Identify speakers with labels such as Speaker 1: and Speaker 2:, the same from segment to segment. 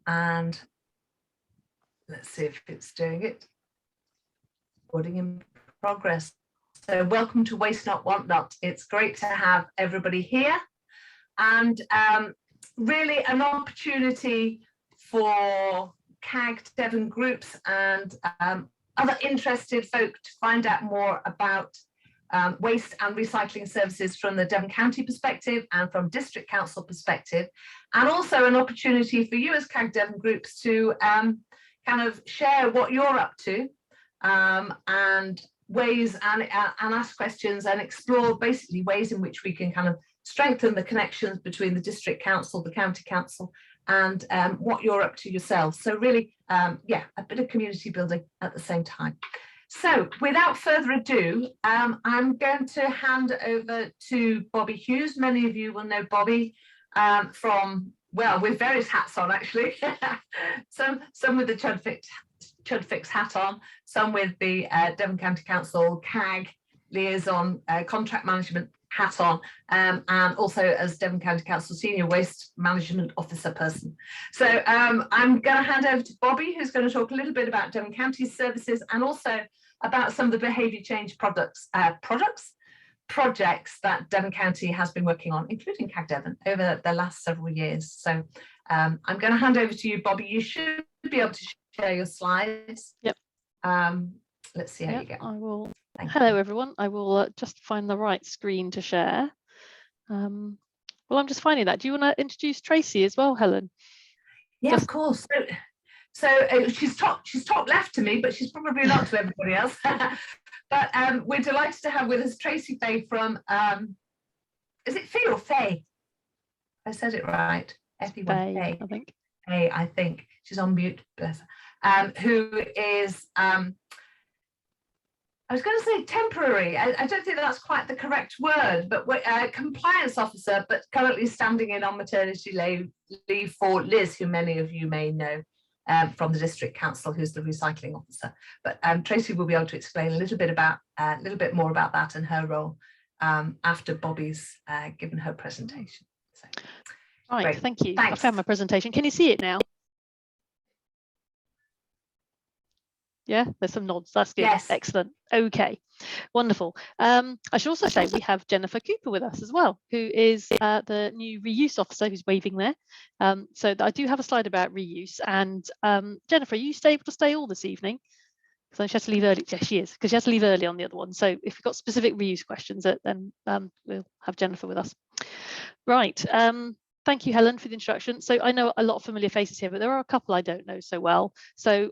Speaker 1: and let's see if it's doing it. Recording in progress. So welcome to Waste Not, Want Not. It's great to have everybody here, and really an opportunity for CAG Devon groups and other interested folk to find out more about waste and recycling services from the Devon County perspective and from District Council perspective, and also an opportunity for you as CAG Devon groups to kind of share what you're up to, and ways and ask questions and explore basically ways in which we can kind of strengthen the connections between the District Council, the County Council, and what you're up to yourselves. So really, yeah, a bit of community building at the same time. So without further ado, I'm going to hand over to Bobby Hughes. Many of you will know Bobby from, well, with various hats on actually. some with the Chudfix hat on, some with the Devon County Council CAG liaison contract management hat on, and also as Devon County Council Senior Waste Management Officer person. So I'm going to hand over to Bobby, who's going to talk a little bit about Devon County's services and also about some of the behaviour change projects that Devon County has been working on, including CAG Devon, over the last several years. So I'm going to hand over to you, Bobby. You should be able to share your slides.
Speaker 2: Yep.
Speaker 1: Let's see how you go.
Speaker 2: I will.
Speaker 1: Hello,
Speaker 2: everyone. I will just find the right screen to share. Well, I'm just finding that. Do you want to introduce Tracy as well, Helen?
Speaker 1: Yeah, of course. So she's top left to me, but she's probably not to everybody else. But we're delighted to have with us Tracy Fay from, is it Fay or Fay? I said it right. Fay,
Speaker 2: I think.
Speaker 1: Fay, I think. She's on mute, bless her. Who is, I was going to say temporary. I don't think that's quite the correct word, but compliance officer, but currently standing in on maternity leave for Liz, who many of you may know from the District Council, who's the recycling officer. But Tracy will be able to explain a little bit more about that and her role after Bobby's given her presentation. So,
Speaker 2: right,
Speaker 1: great.
Speaker 2: Thank you.
Speaker 1: Thanks.
Speaker 2: I found my presentation. Can you see it now? Yeah, there's some nods. That's good.
Speaker 1: Yes.
Speaker 2: Excellent. Okay, wonderful. I should also say we have Jennifer Cooper with us as well, who is the new reuse officer who's waving there. So I do have a slide about reuse. And Jennifer, are you able to stay all this evening? Because she has to leave early. Yes, she is, because she has to leave early on the other one. So if you've got specific reuse questions, then we'll have Jennifer with us. Right. Thank you, Helen, for the introduction. So I know a lot of familiar faces here, but there are a couple I don't know so well. So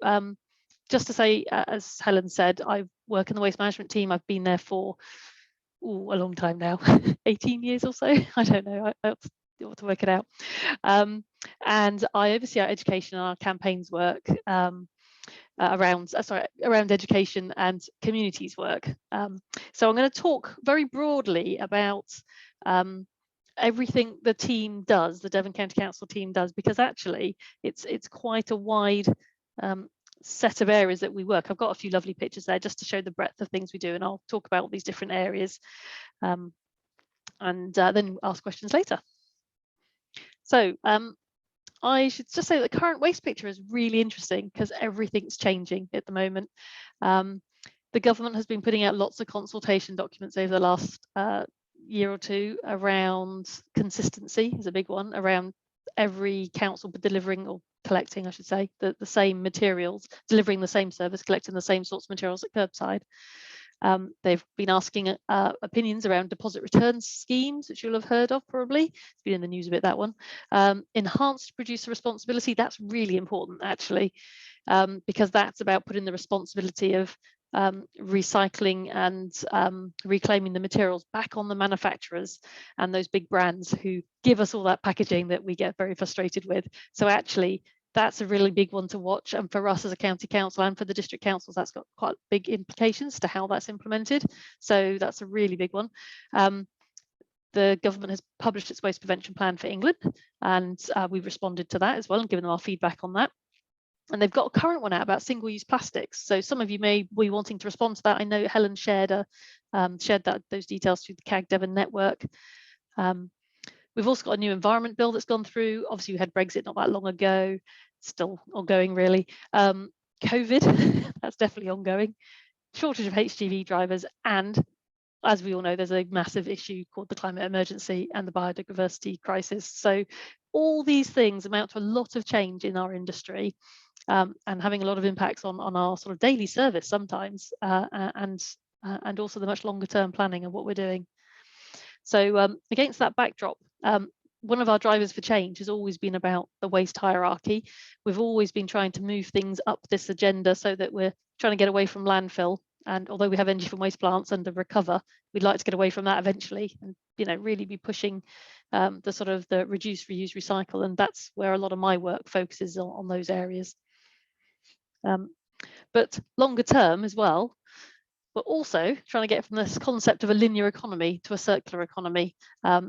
Speaker 2: just to say, as Helen said, I work in the waste management team. I've been there for a long time now, 18 years or so. I don't know. I have to work it out. And I oversee our education and our campaigns work around education and communities work. So I'm going to talk very broadly about everything the team does, the Devon County Council team does, because actually it's quite a wide set of areas that we work. I've got a few lovely pictures there just to show the breadth of things we do, and I'll talk about all these different areas and then ask questions later. So I should just say that the current waste picture is really interesting because everything's changing at the moment. The government has been putting out lots of consultation documents over the last year or two around consistency is a big one, around every council delivering or collecting, I should say, the same materials, delivering the same service, collecting the same sorts of materials at curbside. They've been asking opinions around deposit return schemes, which you'll have heard of probably. It's been in the news a bit, that one. Enhanced producer responsibility, that's really important actually, because that's about putting the responsibility of recycling and reclaiming the materials back on the manufacturers and those big brands who give us all that packaging that we get very frustrated with. So actually that's a really big one to watch, and for us as a county council and for the district councils, that's got quite big implications to how that's implemented. So that's a really big one. The government has published its waste prevention plan for England, and we've responded to that as well and given them our feedback on that. And they've got a current one out about single-use plastics. So some of you may be wanting to respond to that. I know Helen shared those details through the CAG Devon network. We've also got a new environment bill that's gone through. Obviously, we had Brexit not that long ago. still ongoing really. COVID, that's definitely ongoing. Shortage of HGV drivers, and as we all know, there's a massive issue called the climate emergency and the biodiversity crisis. So all these things amount to a lot of change in our industry, and having a lot of impacts on our sort of daily service sometimes, and also the much longer term planning of what we're doing. So against that backdrop, one of our drivers for change has always been about the waste hierarchy. We've always been trying to move things up this agenda so that we're trying to get away from landfill. And although we have energy from waste plants and the recover, we'd like to get away from that eventually, and really be pushing the sort of the reduce, reuse, recycle. And that's where a lot of my work focuses on those areas. But longer term as well, we're also trying to get from this concept of a linear economy to a circular economy.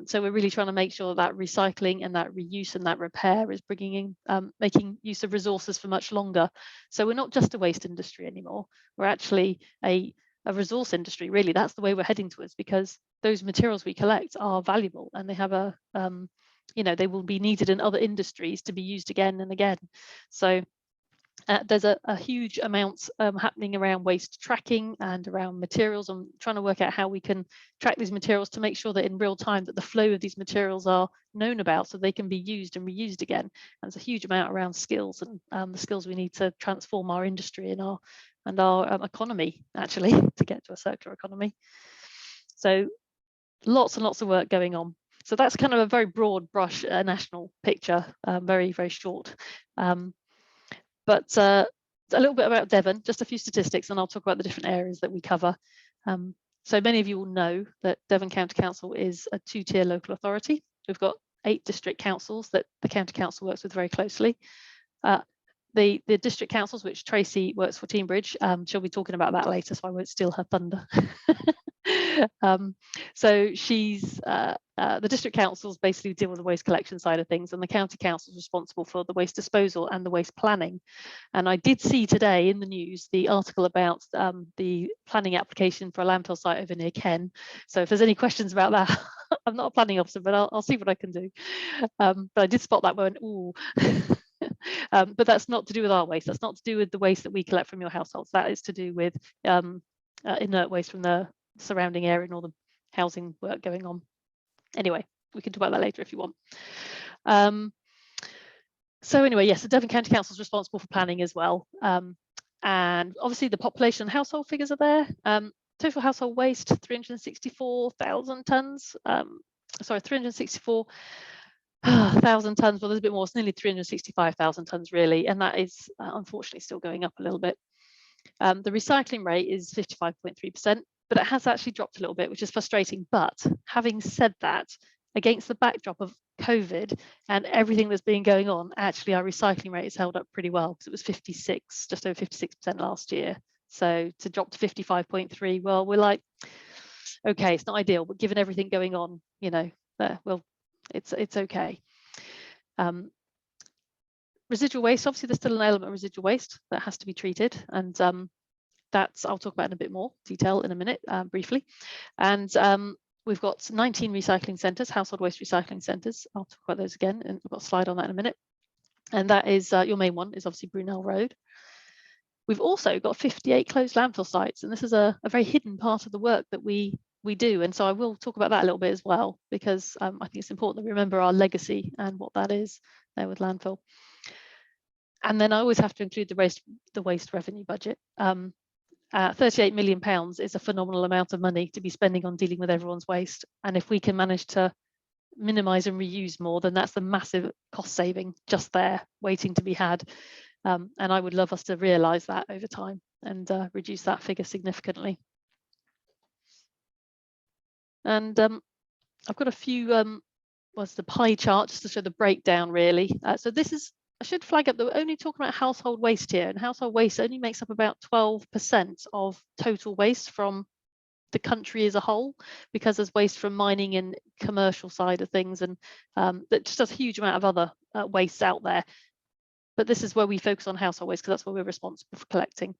Speaker 2: So we're really trying to make sure that recycling and that reuse and that repair is bringing in, making use of resources for much longer. So we're not just a waste industry anymore. We're actually a resource industry, really. That's the way we're heading towards, because those materials we collect are valuable, and they have a, they will be needed in other industries to be used again and again. So there's a huge amount happening around waste tracking and around materials. I'm trying to work out how we can track these materials to make sure that in real time that the flow of these materials are known about, so they can be used and reused again. And there's a huge amount around skills and the skills we need to transform our industry and our economy, actually, to get to a circular economy. So lots and lots of work going on. So that's kind of a very broad brush national picture, very, very short. But a little bit about Devon, just a few statistics, and I'll talk about the different areas that we cover. So many of you will know that Devon County Council is a two-tier local authority. We've got 8 district councils that the county council works with very closely. The district councils, which Tracy works for Teignbridge, she'll be talking about that later, so I won't steal her thunder. So she's the district councils basically deal with the waste collection side of things, and the county council is responsible for the waste disposal and the waste planning. And I did see today in the news the article about the planning application for a landfill site over near Ken. So if there's any questions about that, I'm not a planning officer, but I'll see what I can do. But I did spot that one. Ooh. But that's not to do with our waste. That's not to do with the waste that we collect from your households. That is to do with inert waste from the surrounding area and all the housing work going on. Anyway, we can talk about that later if you want. So anyway, yes, the Devon County Council is responsible for planning as well. And obviously the population and household figures are there. Total household waste, 364,000 tonnes. Sorry, 364,000 tonnes. Well, there's a bit more. It's nearly 365,000 tonnes really, and that is unfortunately still going up a little bit. The recycling rate is 55.3%, but it has actually dropped a little bit, which is frustrating. But having said that, against the backdrop of COVID and everything that's been going on, actually our recycling rate has held up pretty well, because it was 56, just over 56% last year. So to drop to 55.3, well, we're like, okay, it's not ideal, but given everything going on, well, it's okay. Residual waste, obviously there's still an element of residual waste that has to be treated, and that's, I'll talk about in a bit more detail in a minute, briefly. And we've got 19 recycling centres, household waste recycling centres. I'll talk about those again, and I've got a slide on that in a minute. And that is, your main one is obviously Brunel Road. We've also got 58 closed landfill sites, and this is a very hidden part of the work that we do. And so I will talk about that a little bit as well, because I think it's important that we remember our legacy and what that is there with landfill. And then I always have to include the waste revenue budget. 38 million pounds is a phenomenal amount of money to be spending on dealing with everyone's waste. And if we can manage to minimise and reuse more, then that's a massive cost saving just there waiting to be had. And I would love us to realise that over time and reduce that figure significantly. And I've got a few, what's the pie chart just to show the breakdown really. So this is, I should flag up that we're only talking about household waste here, and household waste only makes up about 12% of total waste from the country as a whole, because there's waste from mining and commercial side of things, and that just does a huge amount of other wastes out there. But this is where we focus on household waste, because that's where we're responsible for collecting.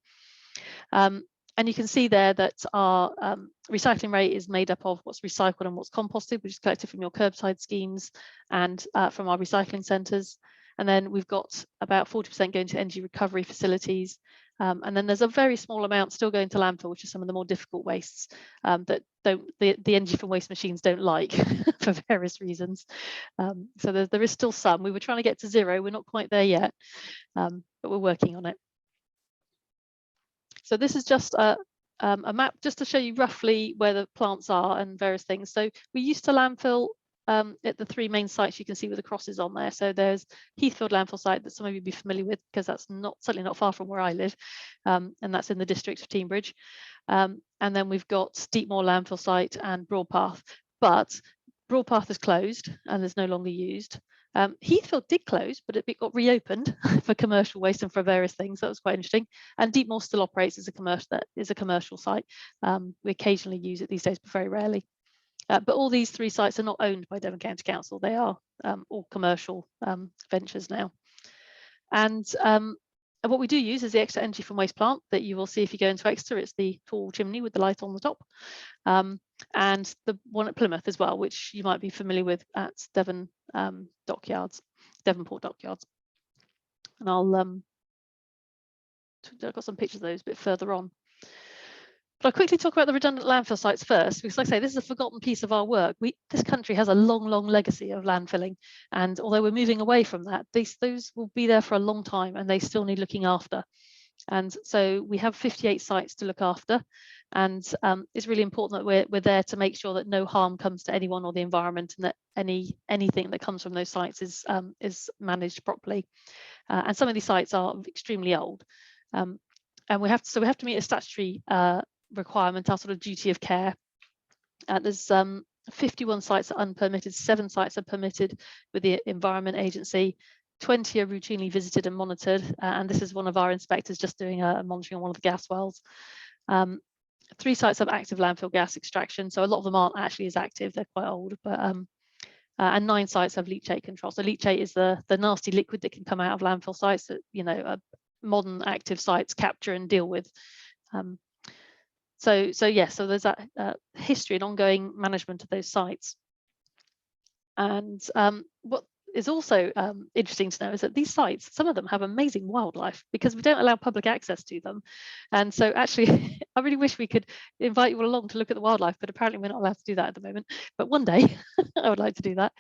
Speaker 2: And you can see there that our recycling rate is made up of what's recycled and what's composted, which is collected from your curbside schemes and from our recycling centres. And then we've got about 40% going to energy recovery facilities. And then there's a very small amount still going to landfill, which is some of the more difficult wastes that the energy from waste machines don't like for various reasons. So there is still some. We were trying to get to zero. We're not quite there yet, but we're working on it. So this is just a map just to show you roughly where the plants are and various things. So we used to landfill at the 3 main sites you can see with the crosses on there. So there's Heathfield landfill site that some of you will be familiar with, because that's certainly not far from where I live, and that's in the district of Teignbridge. And then we've got Deepmoor landfill site and Broadpath, but Broadpath is closed and is no longer used. Heathfield did close, but it got reopened for commercial waste and for various things. That was quite interesting. And Deepmoor still operates as a commercial site. We occasionally use it these days, but very rarely. But all these 3 sites are not owned by Devon County Council. They are all commercial ventures now. And what we do use is the extra energy from waste plant that you will see if you go into Exeter. It's the tall chimney with the light on the top. And the one at Plymouth as well, which you might be familiar with at Devon Dockyards, Devonport Dockyards. And I've got some pictures of those a bit further on. But I'll quickly talk about the redundant landfill sites first, because like I say, this is a forgotten piece of our work. This country has a long, long legacy of landfilling. And although we're moving away from that, those will be there for a long time and they still need looking after. And so we have 58 sites to look after. And it's really important that we're there to make sure that no harm comes to anyone or the environment, and that anything that comes from those sites is managed properly. And some of these sites are extremely old. And we have to meet a statutory requirement, our sort of duty of care. There's 51 sites are unpermitted, 7 sites are permitted with the Environment Agency, 20 are routinely visited and monitored, and this is one of our inspectors just doing a monitoring on one of the gas wells. 3 sites have active landfill gas extraction, so a lot of them aren't actually as active, they're quite old, but and 9 sites have leachate control. So leachate is the nasty liquid that can come out of landfill sites that modern active sites capture and deal with. So there's that history and ongoing management of those sites. And what is also interesting to know is that these sites, some of them have amazing wildlife, because we don't allow public access to them. And so actually, I really wish we could invite you all along to look at the wildlife, but apparently we're not allowed to do that at the moment. But one day, I would like to do that.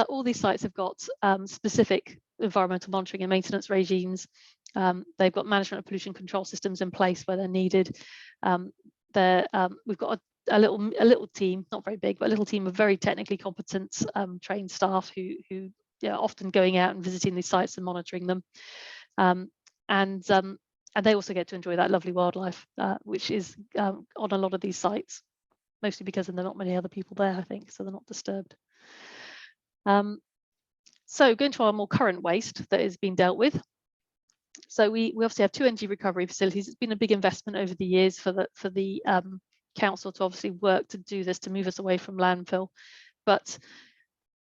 Speaker 2: All these sites have got specific environmental monitoring and maintenance regimes. They've got management of pollution control systems in place where they're needed. We've got a little team, not very big, but a little team of very technically competent trained staff who are often going out and visiting these sites and monitoring them. And they also get to enjoy that lovely wildlife, which is on a lot of these sites, mostly because there are not many other people there, I think, so they're not disturbed. So going to our more current waste that is being dealt with. So we obviously have 2 energy recovery facilities. It's been a big investment over the years for the council to obviously work to do this, to move us away from landfill. But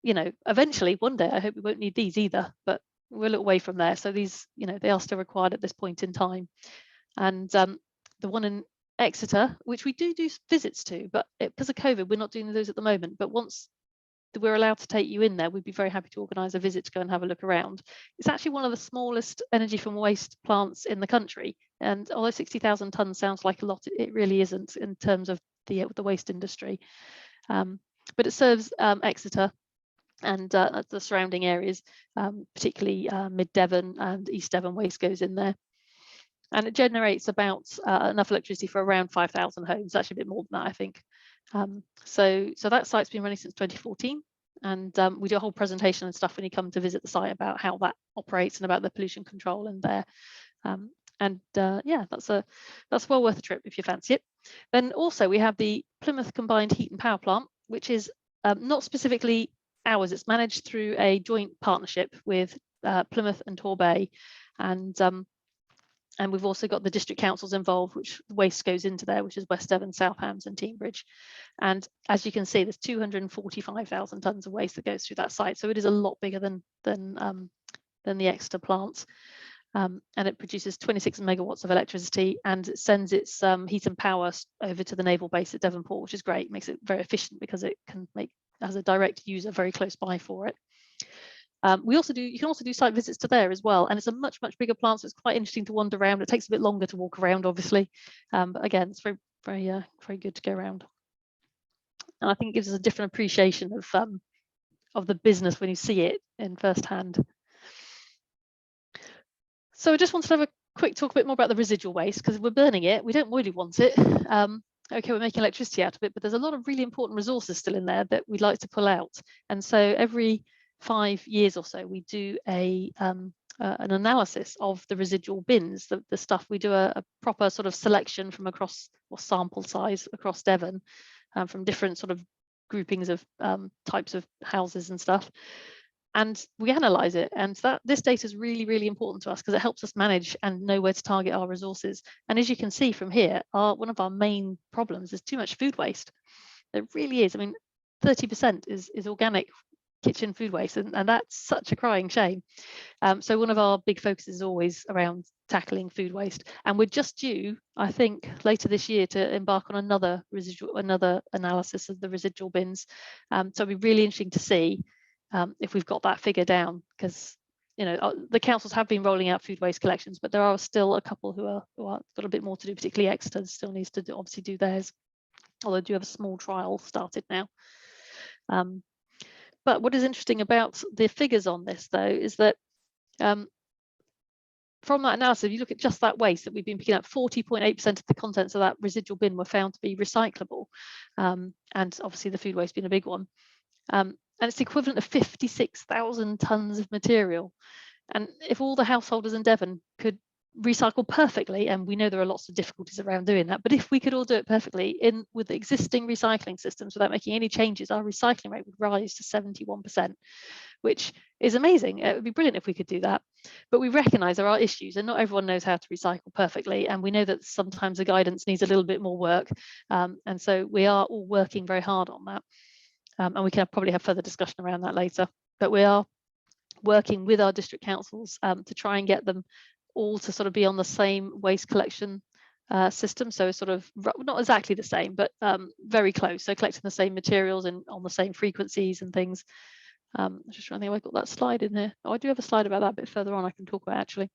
Speaker 2: eventually one day I hope we won't need these either, but we're a little way from there. So these, they are still required at this point in time. And the one in Exeter, which we do visits to, but because of COVID, we're not doing those at the moment. But once we're allowed to take you in there, we'd be very happy to organise a visit to go and have a look around. It's actually one of the smallest energy from waste plants in the country, and although 60,000 tonnes sounds like a lot, it really isn't in terms of the waste industry. But it serves Exeter and the surrounding areas, particularly Mid Devon and East Devon waste goes in there. And it generates about enough electricity for around 5,000 homes, actually a bit more than that, I think. So that site's been running since 2014, and we do a whole presentation and stuff when you come to visit the site about how that operates and about the pollution control in there. Yeah, that's well worth a trip if you fancy it. Then also we have the Plymouth Combined Heat and Power Plant, which is not specifically ours. It's managed through a joint partnership with Plymouth and Torbay, and we've also got the district councils involved, which waste goes into there, which is West Devon, South Hams and Teignbridge. And as you can see, there's 245,000 tonnes of waste that goes through that site. So it is a lot bigger than the Exeter plant. And it produces 26 megawatts of electricity, and it sends its heat and power over to the naval base at Devonport, which is great. It makes it very efficient because it can make as a direct user very close by for it. You can also do site visits to there as well, and it's a much bigger plant, so it's quite interesting to wander around. It takes a bit longer to walk around, obviously, but again, it's very good to go around, and I think it gives us a different appreciation of the business when you see it in first hand. So I just wanted to have a quick talk a bit more about the residual waste, because we're burning it, we don't really want it. Okay, we're making electricity out of it, but there's a lot of really important resources still in there that we'd like to pull out. And so every 5 years or so, we do an analysis of the residual bins, the stuff. We do a proper sort of selection from across, or sample size across Devon, from different sort of groupings of types of houses and stuff. And we analyze it, and this data is really important to us because it helps us manage and know where to target our resources. And as you can see from here, one of our main problems is too much food waste. There really is. I mean, 30% is organic kitchen food waste, and that's such a crying shame. So one of our big focuses is always around tackling food waste, and we're just due, I think, later this year to embark on another analysis of the residual bins. So it'll be really interesting to see if we've got that figure down, because the councils have been rolling out food waste collections, but there are still a couple who are got a bit more to do, particularly Exeter still needs to obviously do theirs, although I do have a small trial started now. But what is interesting about the figures on this, though, is that from that analysis, if you look at just that waste that we've been picking up, 40.8% of the contents of that residual bin were found to be recyclable, and obviously the food waste being a big one. And it's the equivalent of 56,000 tonnes of material. And if all the householders in Devon could recycle perfectly, and we know there are lots of difficulties around doing that, but if we could all do it perfectly with the existing recycling systems without making any changes, our recycling rate would rise to 71%, which is amazing. It would be brilliant if we could do that. But we recognise there are issues, and not everyone knows how to recycle perfectly, and we know that sometimes the guidance needs a little bit more work, and so we are all working very hard on that. And we can probably have further discussion around that later, but we are working with our district councils to try and get them all to sort of be on the same waste collection system. So sort of not exactly the same, but very close. So collecting the same materials and on the same frequencies and things. I'm just trying to think if I've got that slide in here. Oh, I do have a slide about that a bit further on I can talk about actually.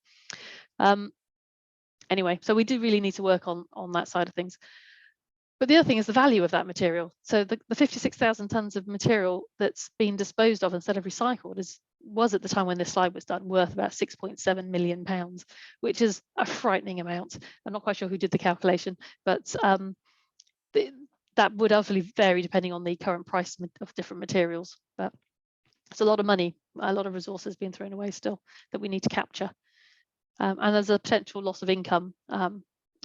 Speaker 2: Anyway, so we do really need to work on that side of things. But the other thing is the value of that material. So the 56,000 tonnes of material that's been disposed of instead of recycled was at the time when this slide was done worth about £6.7 million, which is a frightening amount. I'm not quite sure who did the calculation, but that would obviously vary depending on the current price of different materials. But it's a lot of money, a lot of resources being thrown away still that we need to capture. And there's a potential loss of income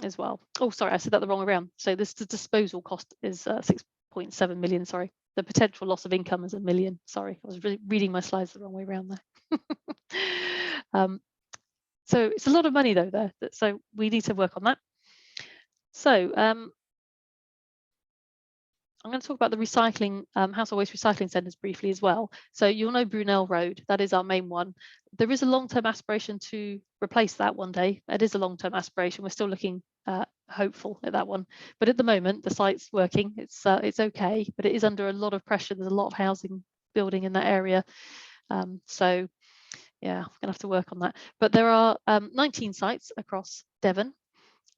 Speaker 2: as well. Oh, sorry, I said that the wrong way around. So the disposal cost is 6.7 million, sorry. The potential loss of income is $1 million. Sorry, I was reading my slides the wrong way around there. So it's a lot of money though there, so we need to work on that. So I'm going to talk about the recycling, household waste recycling centres briefly as well. So you'll know Brunel Road, that is our main one. There is a long-term aspiration to replace that one day. It is a long-term aspiration. We're still looking hopeful at that one. But at the moment, the site's working. It's okay, but it is under a lot of pressure. There's a lot of housing building in that area. So yeah, we're going to have to work on that. But there are 19 sites across Devon,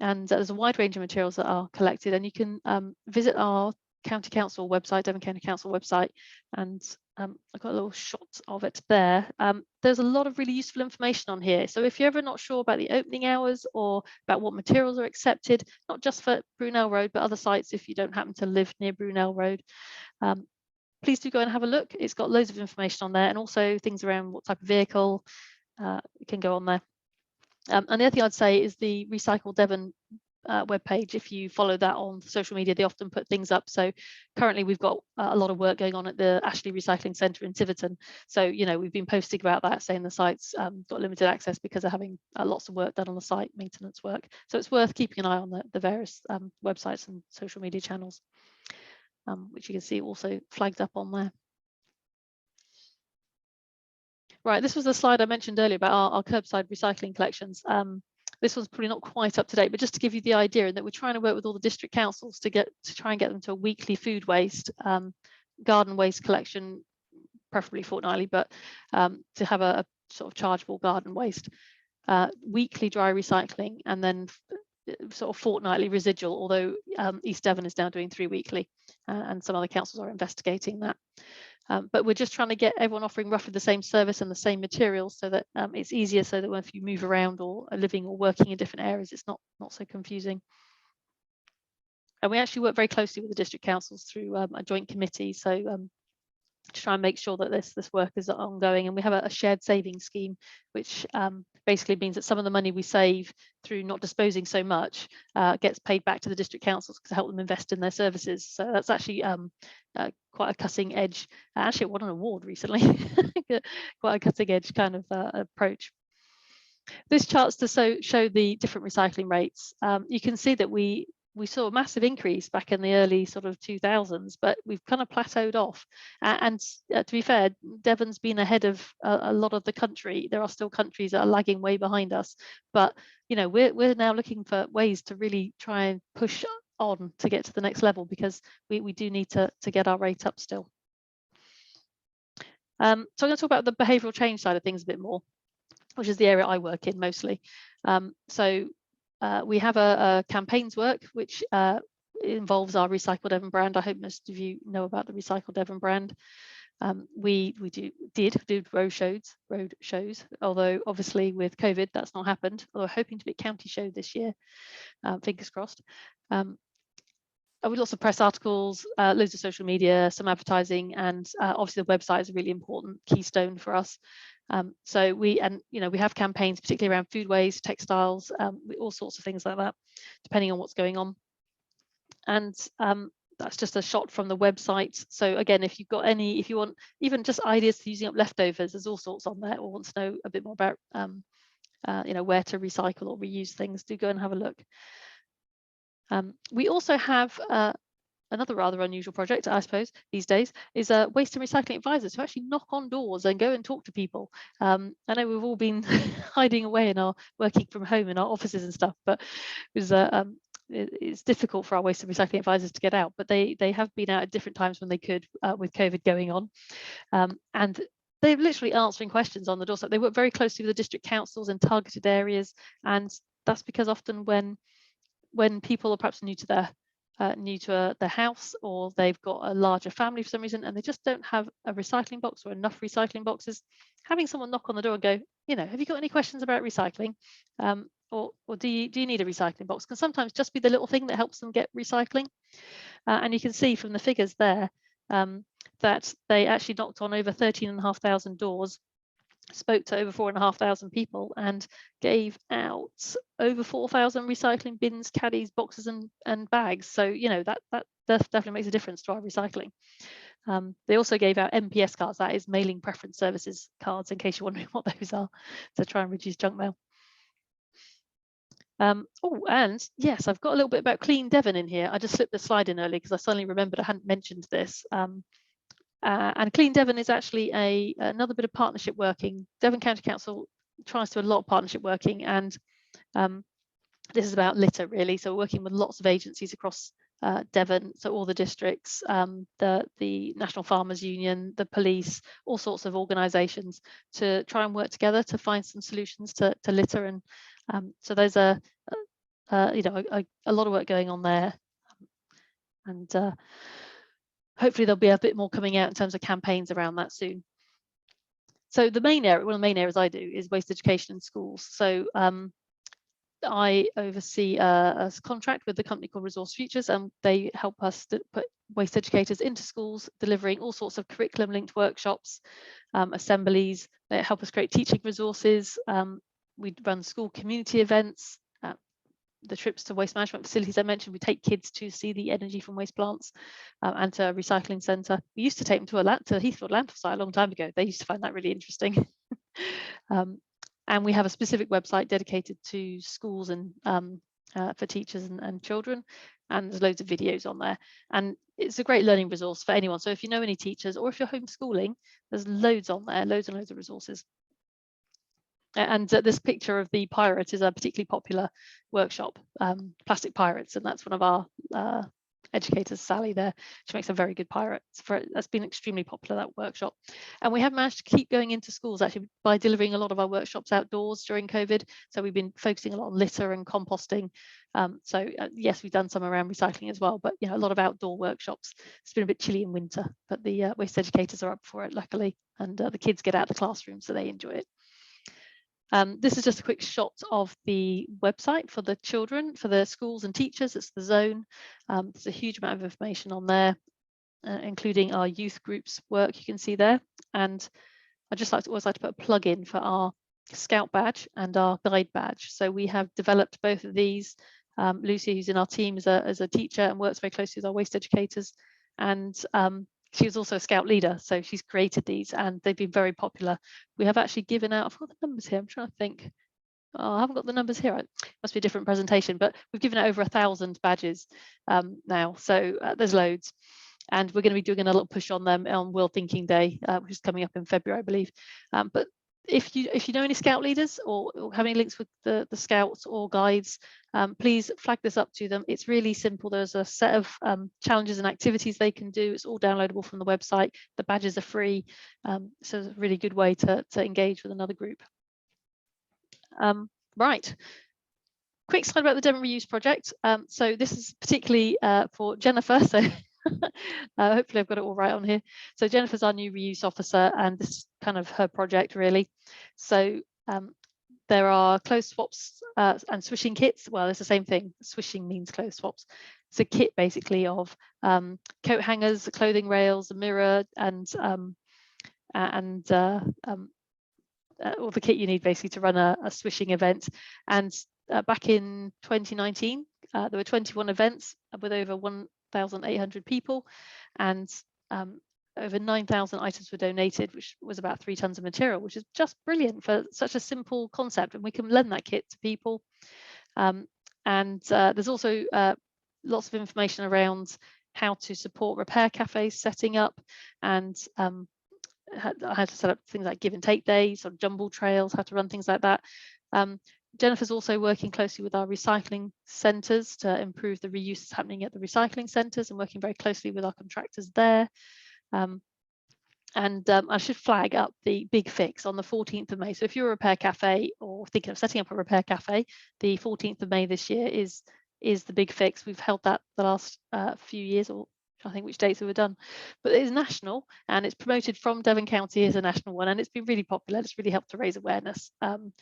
Speaker 2: and there's a wide range of materials that are collected, and you can visit our County Council website, Devon County Council website, and I've got a little shot of it there. There's a lot of really useful information on here. So if you're ever not sure about the opening hours or about what materials are accepted, not just for Brunel Road, but other sites if you don't happen to live near Brunel Road, please do go and have a look. It's got loads of information on there, and also things around what type of vehicle can go on there. And the other thing I'd say is the Recycle Devon webpage. If you follow that on social media, they often put things up. So currently we've got a lot of work going on at the Ashley Recycling Centre in Tiverton. So we've been posting about that, saying the site's got limited access because they're having lots of work done on the site, maintenance work. So it's worth keeping an eye on the various websites and social media channels, which you can see also flagged up on there. Right, this was the slide I mentioned earlier about our curbside recycling collections. This one's probably not quite up to date, but just to give you the idea that we're trying to work with all the district councils to try and get them to a weekly food waste garden waste collection, preferably fortnightly, but to have a sort of chargeable garden waste, weekly dry recycling, and then sort of fortnightly residual, although East Devon is now doing 3 weekly, and some other councils are investigating that. But we're just trying to get everyone offering roughly the same service and the same materials, so that it's easier, so that if you move around or are living or working in different areas, it's not so confusing. And we actually work very closely with the district councils through a joint committee, so to try and make sure that this work is ongoing. And we have a shared savings scheme, which basically means that some of the money we save through not disposing so much gets paid back to the district councils to help them invest in their services. So that's actually quite a cutting edge. Actually, it won an award recently. Quite a cutting edge kind of approach. This chart's to show the different recycling rates. You can see that we saw a massive increase back in the early sort of 2000s, but we've kind of plateaued off. And to be fair, Devon's been ahead of a lot of the country. There are still countries that are lagging way behind us, but you know, we're now looking for ways to really try and push on to get to the next level, because we do need to get our rate up still. So I'm going to talk about the behavioural change side of things a bit more, which is the area I work in mostly. We have a campaigns work, which involves our Recycle Devon brand. I hope most of you know about the Recycle Devon brand. We did road shows, although obviously with COVID that's not happened, although hoping to be a county show this year, fingers crossed. With lots of press articles, loads of social media, some advertising, and obviously the website is a really important keystone for us. So we have campaigns, particularly around food waste, textiles, all sorts of things like that, depending on what's going on. And that's just a shot from the website. So again, if you want even just ideas for using up leftovers, there's all sorts on there, or want to know a bit more about where to recycle or reuse things, do go and have a look. We also have another rather unusual project, I suppose, these days, is waste and recycling advisors who actually knock on doors and go and talk to people. I know we've all been hiding away in our working from home in our offices and stuff, but it's difficult for our waste and recycling advisors to get out, but they have been out at different times when they could, with COVID going on. And they're literally answering questions on the doorstep. They work very closely with the district councils in targeted areas, and that's because often when people are perhaps new to their house, or they've got a larger family for some reason and they just don't have a recycling box or enough recycling boxes, having someone knock on the door and go, have you got any questions about recycling, or do you need a recycling box, can sometimes just be the little thing that helps them get recycling. And you can see from the figures there that they actually knocked on over 13,500 doors, spoke to over 4,500 people, and gave out over 4,000 recycling bins, caddies, boxes, and bags. So that definitely makes a difference to our recycling. They also gave out MPS cards, that is mailing preference services cards, in case you're wondering what those are, to try and reduce junk mail. And yes, I've got a little bit about Clean Devon in here. I just slipped the slide in early because I suddenly remembered I hadn't mentioned this. And Clean Devon is actually another bit of partnership working. Devon County Council tries to do a lot of partnership working, and this is about litter really. So we're working with lots of agencies across Devon, so all the districts, the National Farmers Union, the police, all sorts of organisations, to try and work together to find some solutions to litter. And so there's a lot of work going on there, and hopefully there'll be a bit more coming out in terms of campaigns around that soon. So one of the main areas I do is waste education in schools. So I oversee a contract with a company called Resource Futures, and they help us to put waste educators into schools, delivering all sorts of curriculum linked workshops, assemblies. They help us create teaching resources. We run school community events, the trips to waste management facilities I mentioned. We take kids to see the energy from waste plants, and to a recycling centre. We used to take them to Heathfield landfill site a long time ago. They used to find that really interesting. And we have a specific website dedicated to schools and for teachers and children, and there's loads of videos on there, and it's a great learning resource for anyone. So if you know any teachers, or if you're homeschooling, there's loads on there, loads and loads of resources. And this picture of the pirate is a particularly popular workshop, plastic pirates, and that's one of our educator Sally there. She makes a very good pirate. That's been extremely popular, that workshop. And we have managed to keep going into schools actually by delivering a lot of our workshops outdoors during COVID. So we've been focusing a lot on litter and composting. Yes, we've done some around recycling as well, but you know, a lot of outdoor workshops. It's been a bit chilly in winter, but the waste educators are up for it, luckily, and the kids get out of the classroom, so they enjoy it. This is just a quick shot of the website for the children, for the schools and teachers. It's the zone. There's a huge amount of information on there, including our youth groups work, you can see there. And I just always like to put a plug in for our Scout badge and our Guide badge. So we have developed both of these. Lucy, who's in our team, is a teacher and works very closely with our waste educators. And she was also a Scout leader, so she's created these and they've been very popular. We have actually given out, I've got the numbers here, I'm trying to think. Oh, I haven't got the numbers here. It must be a different presentation, but we've given out over 1,000 badges now, so there's loads. And we're going to be doing a little push on them on World Thinking Day, which is coming up in February, I believe. But if you know any Scout leaders or have any links with the Scouts or guides, please flag this up to them. It's really simple. There's a set of challenges and activities they can do. It's all downloadable from the website. The badges are free, so it's a really good way to engage with another group. Right. Quick slide about the Devon Reuse project. So this is particularly for Jennifer. So hopefully I've got it all right on here. So Jennifer's our new reuse officer, and this is kind of her project really. So there are clothes swaps and swishing kits. Well, it's the same thing. Swishing means clothes swaps. It's a kit basically of coat hangers, clothing rails, a mirror, and all the kit you need basically to run a swishing event. And back in 2019, there were 21 events with over 1,800 people, and over 9,000 items were donated, which was about 3 tons of material, which is just brilliant for such a simple concept. And we can lend that kit to people. There's also lots of information around how to support repair cafes setting up, and how to set up things like give and take days or jumble trails, how to run things like that. Jennifer's also working closely with our recycling centres to improve the reuse that's happening at the recycling centres, and working very closely with our contractors there. I should flag up the big fix on the 14th of May. So if you're a repair cafe or thinking of setting up a repair cafe, the 14th of May this year is the big fix. We've held that the last few years, or I think which dates we were done, but it is national and it's promoted from Devon County as a national one, and it's been really popular. It's really helped to raise awareness.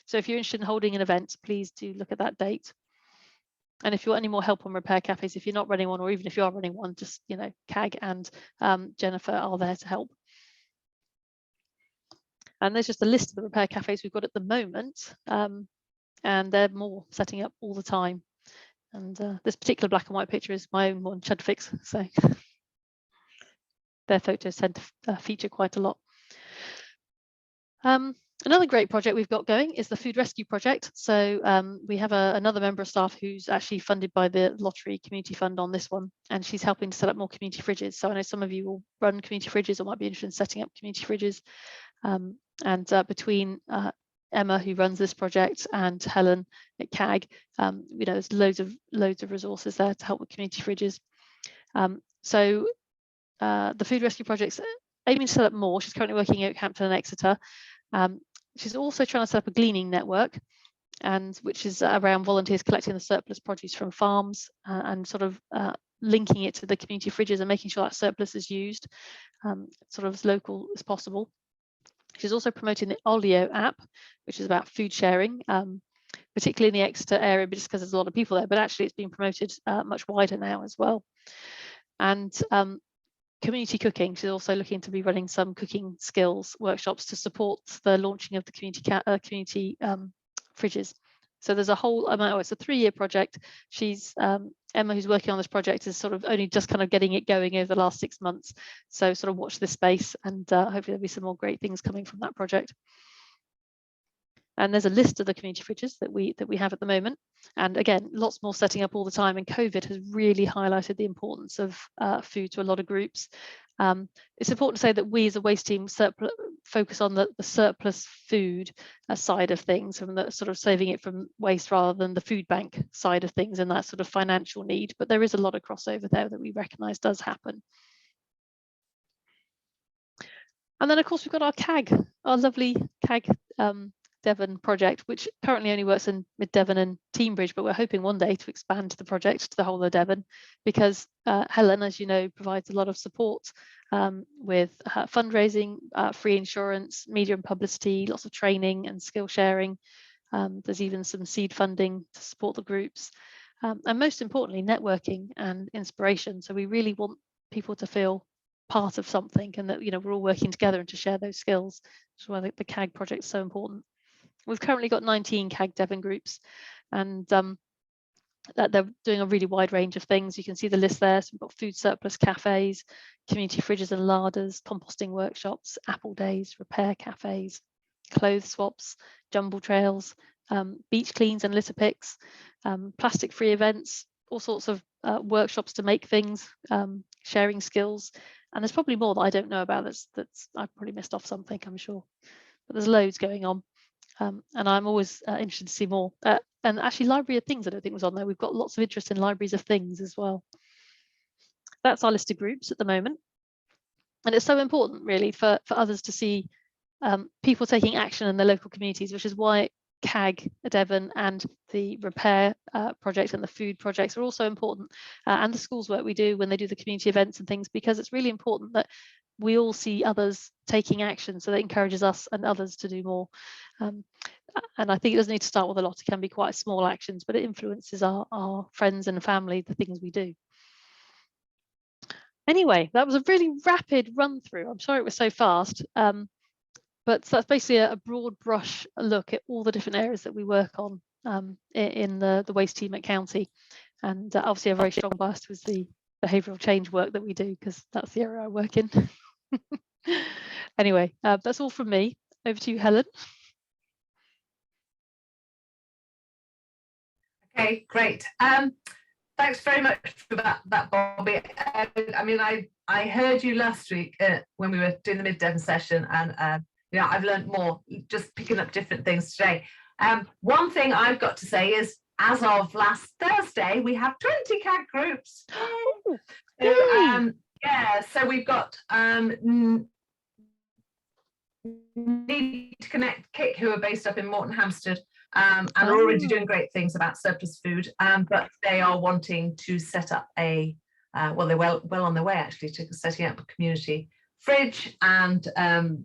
Speaker 2: So if you're interested in holding an event, please do look at that date. And if you want any more help on repair cafes, if you're not running one, or even if you are running one, just, you know, CAG and Jennifer are there to help. And there's just a list of the repair cafes we've got at the moment, and they're more setting up all the time. And this particular black and white picture is my own one, Chudfix. So their photos tend to feature quite a lot. Another great project we've got going is the Food Rescue Project. So we have another member of staff who's actually funded by the Lottery Community Fund on this one, and she's helping to set up more community fridges. So I know some of you will run community fridges or might be interested in setting up community fridges. Between Emma, who runs this project, and Helen at CAG, you know, there's loads of resources there to help with community fridges. The Food Rescue Project's aiming to set up more. She's currently working at Hampton and Exeter. She's also trying to set up a gleaning network, and which is around volunteers collecting the surplus produce from farms and sort of linking it to the community fridges and making sure that surplus is used sort of as local as possible. She's also promoting the Olio app, which is about food sharing, particularly in the Exeter area, just because there's a lot of people there, but actually it's been promoted much wider now as well. And community cooking, she's also looking to be running some cooking skills workshops to support the launching of the community fridges. So there's a whole amount, it's a 3-year project. She's Emma, who's working on this project, is sort of only just kind of getting it going over the last 6 months. So sort of watch this space, and hopefully there'll be some more great things coming from that project. And there's a list of the community fridges that we have at the moment. And again, lots more setting up all the time. And COVID has really highlighted the importance of food to a lot of groups. It's important to say that we as a waste team focus on the surplus food side of things, from the sort of saving it from waste rather than the food bank side of things and that sort of financial need. But there is a lot of crossover there that we recognise does happen. And then, of course, we've got our CAG, our lovely CAG Devon project, which currently only works in Mid Devon and Teignbridge, but we're hoping one day to expand the project to the whole of Devon, because Helen, as you know, provides a lot of support with fundraising, free insurance, media and publicity, lots of training and skill sharing. There's even some seed funding to support the groups, and most importantly, networking and inspiration. So we really want people to feel part of something, and that, you know, we're all working together and to share those skills, which is why the CAG project is so important. We've currently got 19 CAG Devon groups, and that they're doing a really wide range of things. You can see the list there. So we've got food surplus cafes, community fridges and larders, composting workshops, apple days, repair cafes, clothes swaps, jumble trails, beach cleans and litter picks, plastic free events, all sorts of workshops to make things, sharing skills. And there's probably more that I don't know about. That's I've probably missed off something, I'm sure, but there's loads going on. And I'm always interested to see more. And actually, library of things I don't think was on there. We've got lots of interest in libraries of things as well. That's our list of groups at the moment. And it's so important, really, for others to see people taking action in their local communities, which is why CAG Devon and the repair project and the food projects are also important, and the schools work we do when they do the community events and things, because it's really important that we all see others taking action, so that encourages us and others to do more. And I think it doesn't need to start with a lot. It can be quite small actions, but it influences our friends and family, the things we do. Anyway, that was a really rapid run through. I'm sorry it was so fast. But that's basically a broad brush look at all the different areas that we work on in the waste team at County. And obviously a very strong bias towards the behavioural change work that we do, because that's the area I work in. Anyway, that's all from me. Over to you, Helen.
Speaker 1: Okay, great. Thanks very much for that Bobby. I mean, I heard you last week when we were doing the Mid Devon session, and you know, I've learned more just picking up different things today. One thing I've got to say is, as of last Thursday, we have 20 CAG groups. So, yeah, so we've got Need to Connect Kick, who are based up in Morton Hampstead, and are already doing great things about surplus food, but they are wanting to set up a, well, they're well on their way actually to setting up a community fridge, and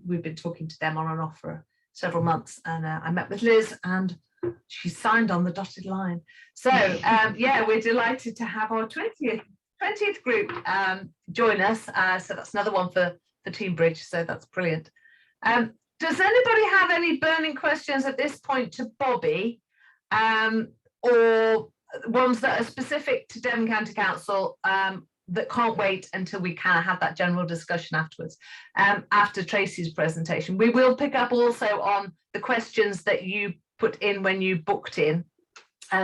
Speaker 1: we've been talking to them on and off for several months, and I met with Liz and she signed on the dotted line. So yeah, we're delighted to have our 20th group join us. So that's another one for Teignbridge, so that's brilliant. Does anybody have any burning questions at this point to Bobby, or ones that are specific to Devon County Council, that can't wait until we kind of have that general discussion afterwards, after Tracy's presentation? We will pick up also on the questions that you put in when you booked in,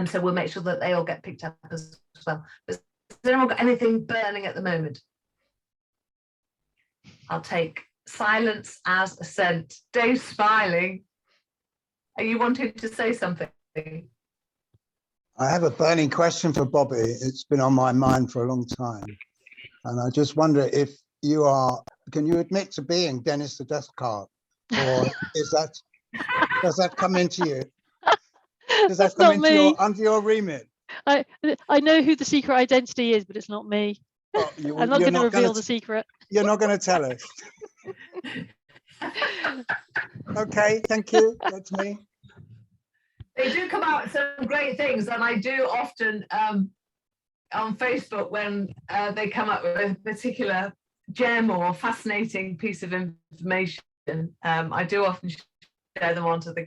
Speaker 1: so we'll make sure that they all get picked up as well. Has anyone got anything burning at the moment? I'll take silence as assent. Dave's smiling. Are you wanting to say something?
Speaker 3: I have a burning question for Bobby. It's been on my mind for a long time. And I just wonder if you can you admit to being Dennis the Death Cart? Or does that come into you? Does that come into under your remit?
Speaker 2: I know who the secret identity is, but it's not me. Well, I'm not going to reveal the secret.
Speaker 3: You're not going to tell us. Okay, thank you. That's me.
Speaker 1: They do come out with some great things, and I do often on Facebook, when they come up with a particular gem or fascinating piece of information, I do often share them onto the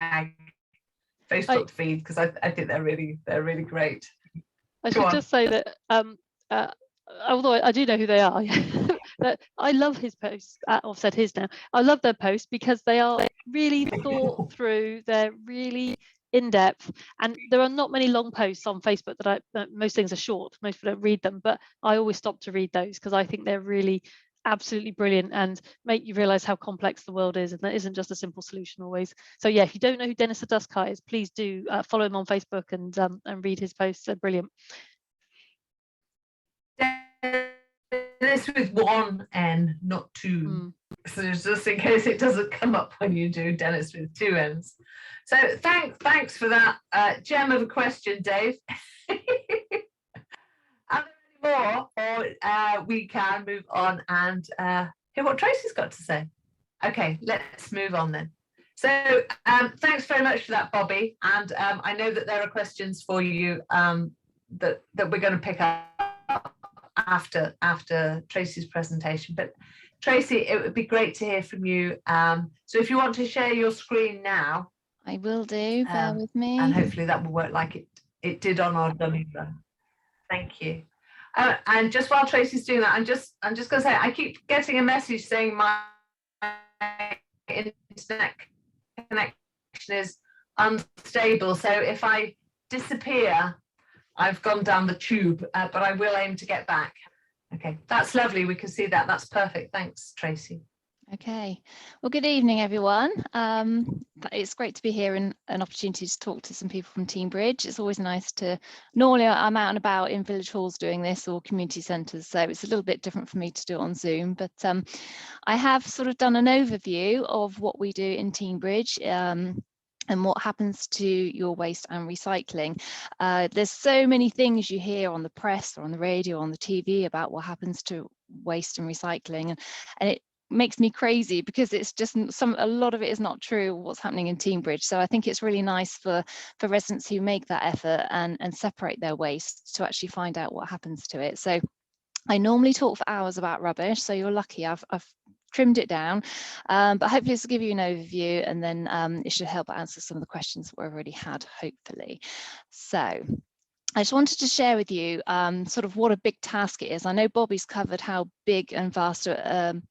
Speaker 1: CAG Facebook feed, because I think they're really great.
Speaker 2: I should just say that although I do know who they are, that I love his posts. I've said his now. I love their posts because they are really thought through. They're really in depth, and there are not many long posts on Facebook that most things are short. Most people don't read them, but I always stop to read those because I think they're really absolutely brilliant and make you realise how complex the world is, and there isn't just a simple solution always. So yeah, if you don't know who Dennis the Dust Kite is, please do follow him on Facebook and read his posts. They're brilliant.
Speaker 1: Dennis with one N, not two. So just in case it doesn't come up when you do Dennis with two N's. So thanks for that gem of a question, Dave. Are there any more, or we can move on and hear what Tracy's got to say? Okay, let's move on then. So thanks very much for that, Bobby. And I know that there are questions for you that we're going to pick up after Tracy's presentation. But Tracy, it would be great to hear from you. So if you want to share your screen now.
Speaker 4: I will do, bear with me.
Speaker 1: And hopefully that will work like it did on our dummy run. Thank you. And just while Tracy's doing that, I'm just going to say, I keep getting a message saying my internet connection is unstable. So if I disappear, I've gone down the tube, but I will aim to get back. Okay, that's lovely. We can see that. That's perfect. Thanks, Tracy.
Speaker 4: Okay, well, good evening, everyone. It's great to be here and an opportunity to talk to some people from Teignbridge. It's always nice to, normally I'm out and about in village halls doing this or community centres, so it's a little bit different for me to do it on Zoom, but I have sort of done an overview of what we do in Teignbridge and what happens to your waste and recycling. There's so many things you hear on the press or on the radio, on the TV about what happens to waste and recycling, and it makes me crazy because it's just a lot of it is not true what's happening in Teignbridge. So I think it's really nice for residents who make that effort and separate their waste to actually find out what happens to it. So I normally talk for hours about rubbish, so you're lucky I've trimmed it down, but hopefully this will give you an overview, and then it should help answer some of the questions that we've already had, hopefully. So I just wanted to share with you sort of what a big task it is. I know Bobby's covered how big and vast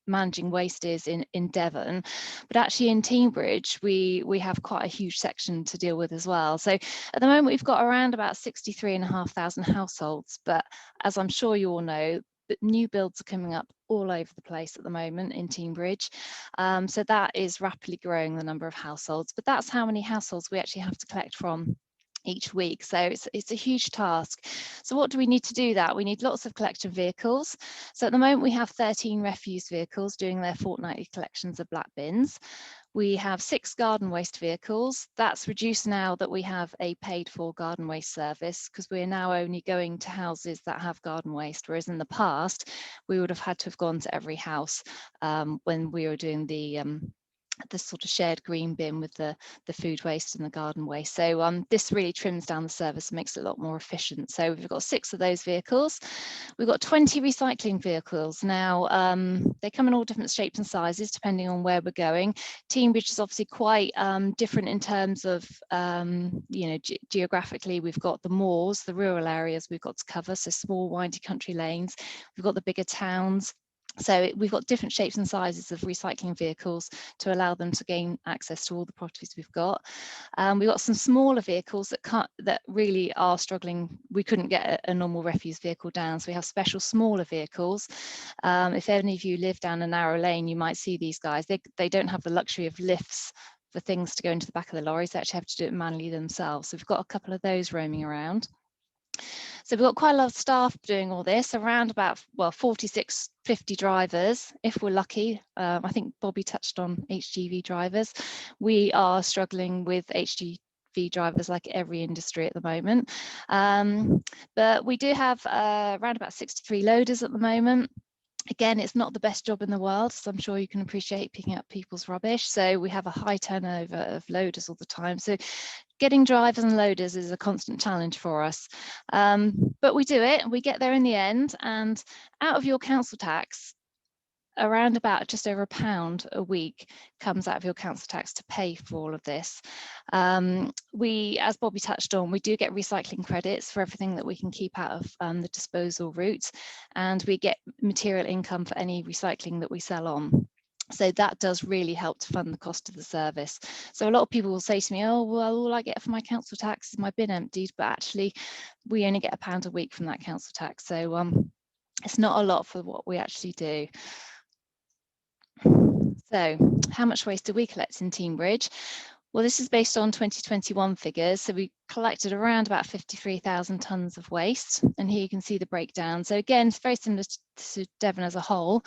Speaker 4: managing waste is in Devon, but actually in Teignbridge we have quite a huge section to deal with as well. So at the moment we've got around about 63,500 households, but as I'm sure you all know, new builds are coming up all over the place at the moment in Teignbridge. So that is rapidly growing the number of households, but that's how many households we actually have to collect from each week. So it's a huge task. So what do we need to do that? We need lots of collection vehicles. So at the moment we have 13 refuse vehicles doing their fortnightly collections of black bins. We have 6 garden waste vehicles. That's reduced now that we have a paid for garden waste service, because we're now only going to houses that have garden waste, whereas in the past we would have had to have gone to every house when we were doing the sort of shared green bin with the food waste and the garden waste. So this really trims down the service and makes it a lot more efficient. So we've got 6 of those vehicles. We've got 20 recycling vehicles. Now they come in all different shapes and sizes depending on where we're going. Teignbridge is obviously quite different in terms of geographically. We've got the moors, the rural areas we've got to cover, so small windy country lanes. We've got the bigger towns. So we've got different shapes and sizes of recycling vehicles to allow them to gain access to all the properties we've got. We've got some smaller vehicles that really are struggling. We couldn't get a normal refuse vehicle down, so we have special smaller vehicles. If any of you live down a narrow lane, you might see these guys. They don't have the luxury of lifts for things to go into the back of the lorries. They actually have to do it manually themselves. So we've got a couple of those roaming around. So we've got quite a lot of staff doing all this, around about 46, 50 drivers, if we're lucky. I think Bobby touched on HGV drivers. We are struggling with HGV drivers like every industry at the moment. But we do have around about 63 loaders at the moment. Again, it's not the best job in the world, so I'm sure you can appreciate picking up people's rubbish. So we have a high turnover of loaders all the time. So getting drivers and loaders is a constant challenge for us. But we do it, we get there in the end, and out of your council tax, around about just over £1 a week comes out of your council tax to pay for all of this. We, as Bobby touched on, we do get recycling credits for everything that we can keep out of the disposal route, and we get material income for any recycling that we sell on. So that does really help to fund the cost of the service. So a lot of people will say to me, oh, well, all I get for my council tax is my bin emptied, but actually we only get £1 a week from that council tax. So it's not a lot for what we actually do. So how much waste do we collect in Teignbridge? Well, this is based on 2021 figures. So we collected around about 53,000 tonnes of waste. And here you can see the breakdown. So again, it's very similar to Devon as a whole.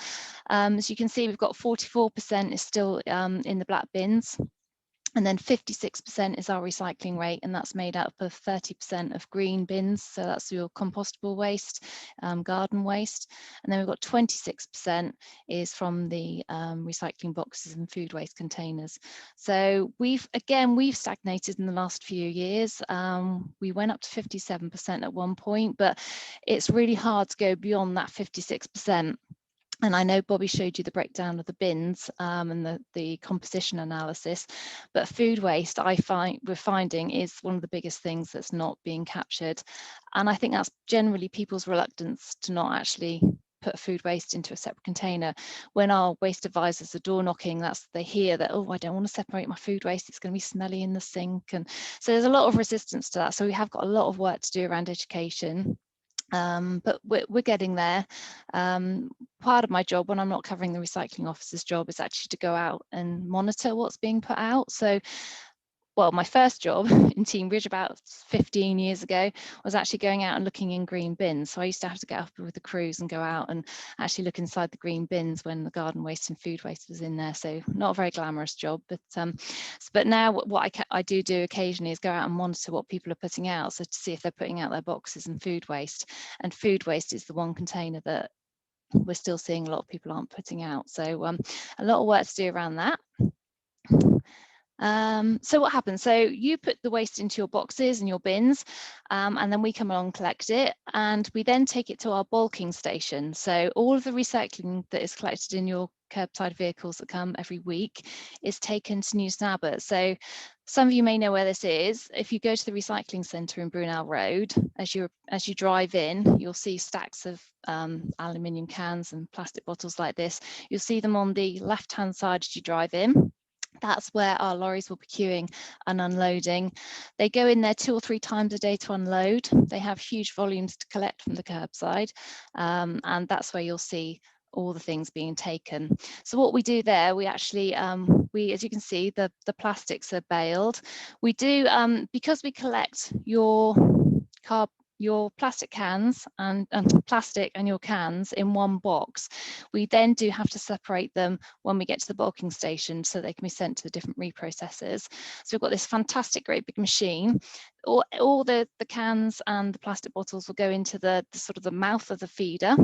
Speaker 4: As you can see, we've got 44% is still in the black bins. And then 56% is our recycling rate, and that's made up of 30% of green bins. So that's your compostable waste, garden waste. And then we've got 26% is from the recycling boxes and food waste containers. So we've stagnated in the last few years. We went up to 57% at one point, but it's really hard to go beyond that 56%. And I know Bobby showed you the breakdown of the bins and the composition analysis, but food waste we're finding is one of the biggest things that's not being captured. And I think that's generally people's reluctance to not actually put food waste into a separate container. When our waste advisors are door knocking, they hear that, oh, I don't want to separate my food waste, it's going to be smelly in the sink. And so there's a lot of resistance to that. So we have got a lot of work to do around education. But we're getting there. Part of my job when I'm not covering the recycling officer's job is actually to go out and monitor what's being put out. So, well, my first job in Teignbridge about 15 years ago was actually going out and looking in green bins. So I used to have to get up with the crews and go out and actually look inside the green bins when the garden waste and food waste was in there. So not a very glamorous job, but now what I do occasionally is go out and monitor what people are putting out. So to see if they're putting out their boxes and food waste. And food waste is the one container that we're still seeing a lot of people aren't putting out. So a lot of work to do around that. So what happens? So you put the waste into your boxes and your bins, and then we come along and collect it, and we then take it to our bulking station. So all of the recycling that is collected in your curbside vehicles that come every week is taken to Newton Abbot. So some of you may know where this is. If you go to the recycling centre in Brunel Road, as you drive in, you'll see stacks of aluminium cans and plastic bottles like this. You'll see them on the left-hand side as you drive in. That's where our lorries will be queuing and unloading. They go in there 2 or 3 times a day to unload. They have huge volumes to collect from the curbside, and that's where you'll see all the things being taken. So what we do there, we actually, as you can see, the plastics are baled. We do, because we collect your plastic cans and plastic and your cans in one box, we then do have to separate them when we get to the bulking station so they can be sent to the different reprocessors. So we've got this fantastic great big machine. All the cans and the plastic bottles will go into the sort of the mouth of the feeder,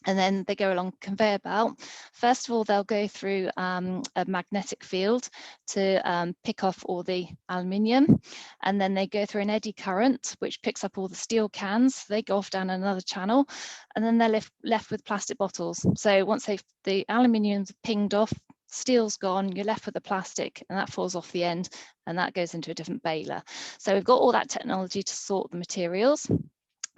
Speaker 4: and then they go along conveyor belt. First of all, they'll go through a magnetic field to pick off all the aluminium, and then they go through an eddy current, which picks up all the steel cans. They go off down another channel, and then they're left with plastic bottles. So once the aluminium's pinged off, steel's gone, you're left with the plastic, and that falls off the end, and that goes into a different baler. So we've got all that technology to sort the materials.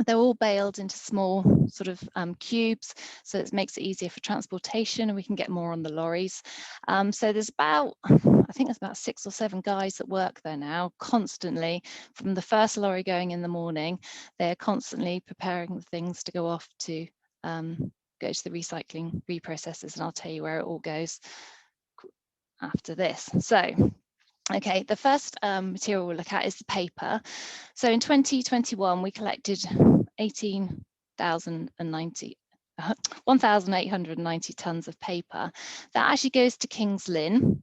Speaker 4: They're all baled into small sort of cubes, so it makes it easier for transportation, and we can get more on the lorries. So there's I think there's about 6 or 7 guys that work there now, constantly. From the first lorry going in the morning, they're constantly preparing the things to go off to go to the recycling reprocessors, and I'll tell you where it all goes after this. So, okay, the first material we'll look at is the paper. So in 2021, we collected 1,890 tonnes of paper. That actually goes to King's Lynn,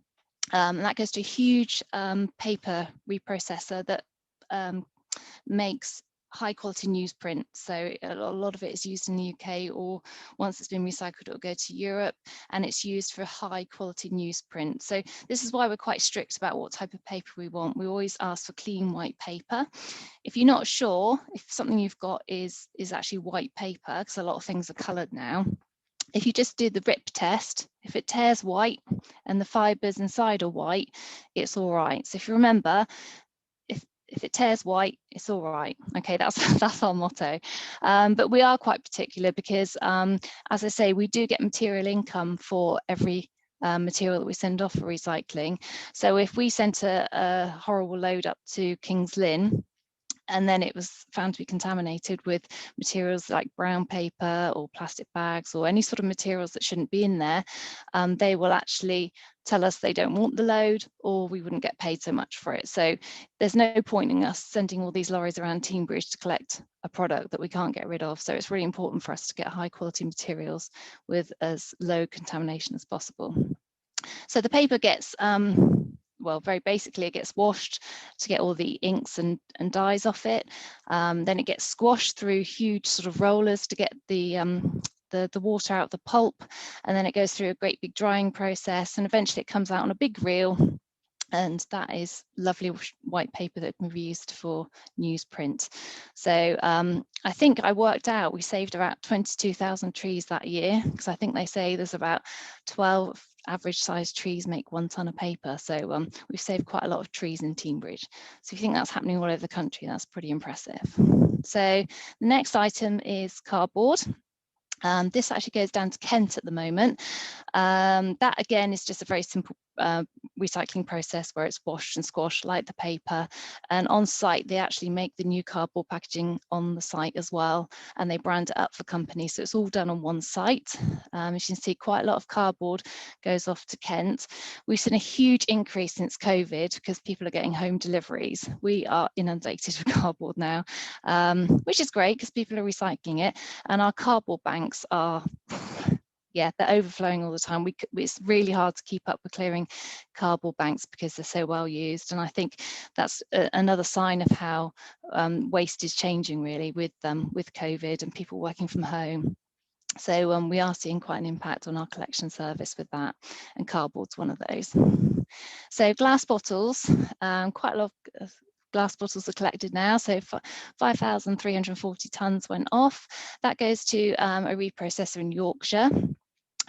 Speaker 4: and that goes to a huge paper reprocessor that makes high quality newsprint. So a lot of it is used in the UK, or once it's been recycled, it'll go to Europe, and it's used for high quality newsprint. So this is why we're quite strict about what type of paper we want. We always ask for clean white paper. If you're not sure if something you've got is actually white paper, because a lot of things are coloured now, if you just do the RIP test, if it tears white and the fibres inside are white, it's all right. So if you remember, if it tears white, it's all right. Okay, that's our motto. But we are quite particular because, as I say, we do get material income for every material that we send off for recycling. So if we sent a horrible load up to King's Lynn, and then it was found to be contaminated with materials like brown paper or plastic bags or any sort of materials that shouldn't be in there, they will actually tell us they don't want the load, or we wouldn't get paid so much for it. So there's no point in us sending all these lorries around Teignbridge to collect a product that we can't get rid of. So it's really important for us to get high quality materials with as low contamination as possible. So the paper gets, well, very basically, it gets washed to get all the inks and dyes off it. Then it gets squashed through huge sort of rollers to get the water out of the pulp, and then it goes through a great big drying process, and eventually it comes out on a big reel, and that is lovely white paper that can be used for newsprint. So I think I worked out we saved about 22,000 trees that year, because I think they say there's about 12 average sized trees make 1 ton of paper. So we've saved quite a lot of trees in Teignbridge. So if you think that's happening all over the country, that's pretty impressive. So the next item is cardboard. This actually goes down to Kent at the moment. That again is just a very simple recycling process where it's washed and squashed like the paper, and on site they actually make the new cardboard packaging on the site as well, and they brand it up for companies, so it's all done on one site. As you can see, quite a lot of cardboard goes off to Kent. We've seen a huge increase since COVID because people are getting home deliveries. We are inundated with cardboard now, which is great because people are recycling it, and our cardboard banks are yeah, they're overflowing all the time. It's really hard to keep up with clearing cardboard banks because they're so well used. And I think that's another sign of how waste is changing really with COVID and people working from home. So we are seeing quite an impact on our collection service with that, and cardboard's one of those. So glass bottles, quite a lot of glass bottles are collected now, so 5,340 tonnes went off. That goes to a reprocessor in Yorkshire.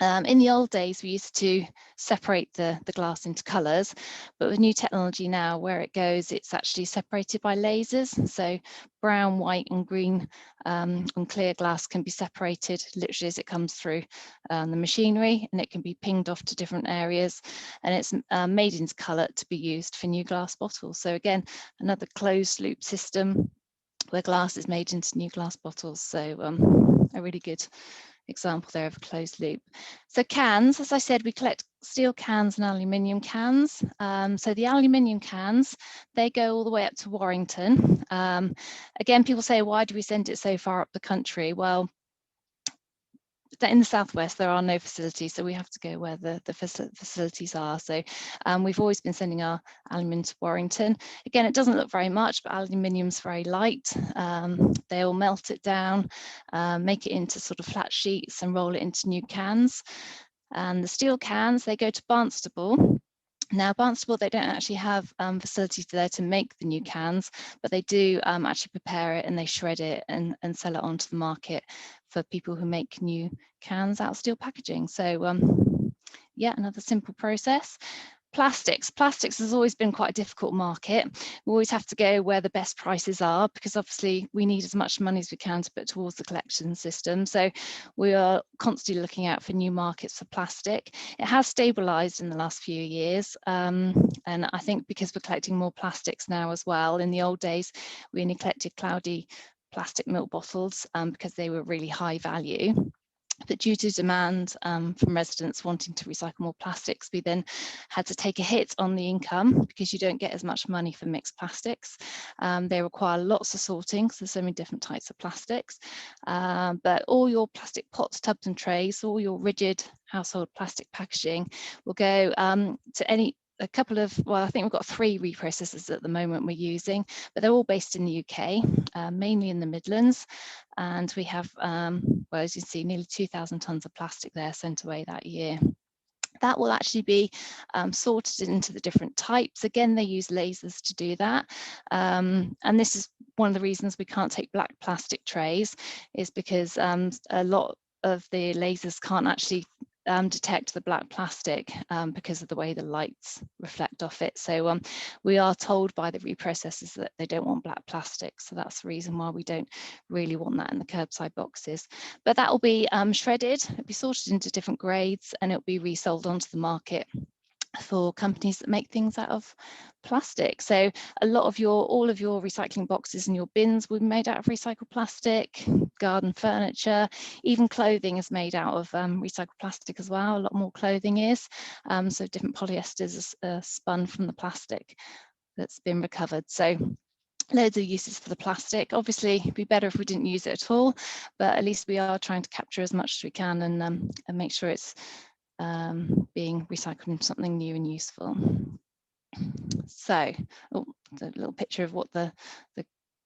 Speaker 4: In the old days, we used to separate the glass into colours, but with new technology now, where it goes, it's actually separated by lasers. So brown, white and green and clear glass can be separated literally as it comes through the machinery, and it can be pinged off to different areas, and it's made into colour to be used for new glass bottles. So again, another closed loop system where glass is made into new glass bottles. So a really good example there of a closed loop. So cans, as I said, we collect steel cans and aluminium cans. So the aluminium cans, they go all the way up to Warrington. Again, people say, why do we send it so far up the country? Well, in the southwest there are no facilities, so we have to go where the facilities are. So we've always been sending our aluminium to Warrington. Again, it doesn't look very much, but aluminium's very light. They'll melt it down, make it into sort of flat sheets and roll it into new cans. And the steel cans, they go to Barnstable. Now, Barnstable, they don't actually have facilities there to make the new cans, but they do actually prepare it, and they shred it and sell it onto the market for people who make new cans out of steel packaging. So yeah, another simple process. Plastics has always been quite a difficult market. We always have to go where the best prices are, because obviously we need as much money as we can to put towards the collection system. So we are constantly looking out for new markets for plastic. It has stabilized in the last few years. And I think because we're collecting more plastics now as well. In the old days, we only collected cloudy plastic milk bottles because they were really high value. But due to demand from residents wanting to recycle more plastics, we then had to take a hit on the income because you don't get as much money for mixed plastics. They require lots of sorting, so there's so many different types of plastics. But all your plastic pots, tubs and trays, all your rigid household plastic packaging will go to a couple of, well, I think we've got 3 reprocessors at the moment we're using, but they're all based in the UK, mainly in the Midlands. And we have, well, as you can see, nearly 2,000 tonnes of plastic there sent away that year. That will actually be sorted into the different types. Again, they use lasers to do that. And this is one of the reasons we can't take black plastic trays, is because a lot of the lasers can't actually detect the black plastic because of the way the lights reflect off it. So we are told by the reprocessors that they don't want black plastic. So that's the reason why we don't really want that in the curbside boxes. But that will be shredded, it'll be sorted into different grades, and it'll be resold onto the market for companies that make things out of plastic. So all of your recycling boxes and your bins will be made out of recycled plastic. Garden furniture, even clothing is made out of recycled plastic as well. A lot more clothing is. So different polyesters are spun from the plastic that's been recovered. So loads of uses for the plastic. Obviously, it'd be better if we didn't use it at all, but at least we are trying to capture as much as we can and make sure it's being recycled into something new and useful. So, the little picture of what the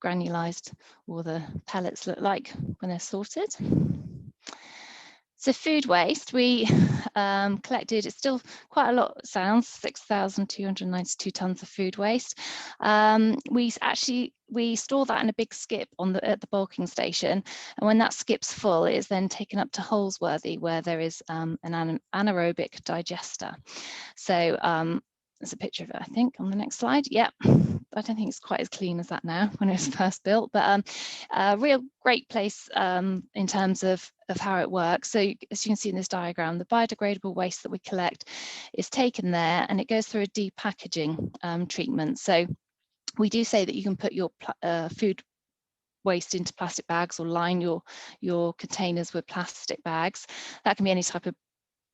Speaker 4: granulized or the pellets look like when they're sorted. So food waste, we collected, it's still quite a lot, it sounds, 6,292 tonnes of food waste. We store that in a big skip at the bulking station, and when that skip's full, it is then taken up to Holsworthy, where there is an anaerobic digester. So there's a picture of it, I think, on the next slide. Yep. I don't think it's quite as clean as that now when it was first built, but a real great place in terms of how it works. So as you can see in this diagram, the biodegradable waste that we collect is taken there and it goes through a depackaging treatment. So we do say that you can put your food waste into plastic bags or line your containers with plastic bags. That can be any type of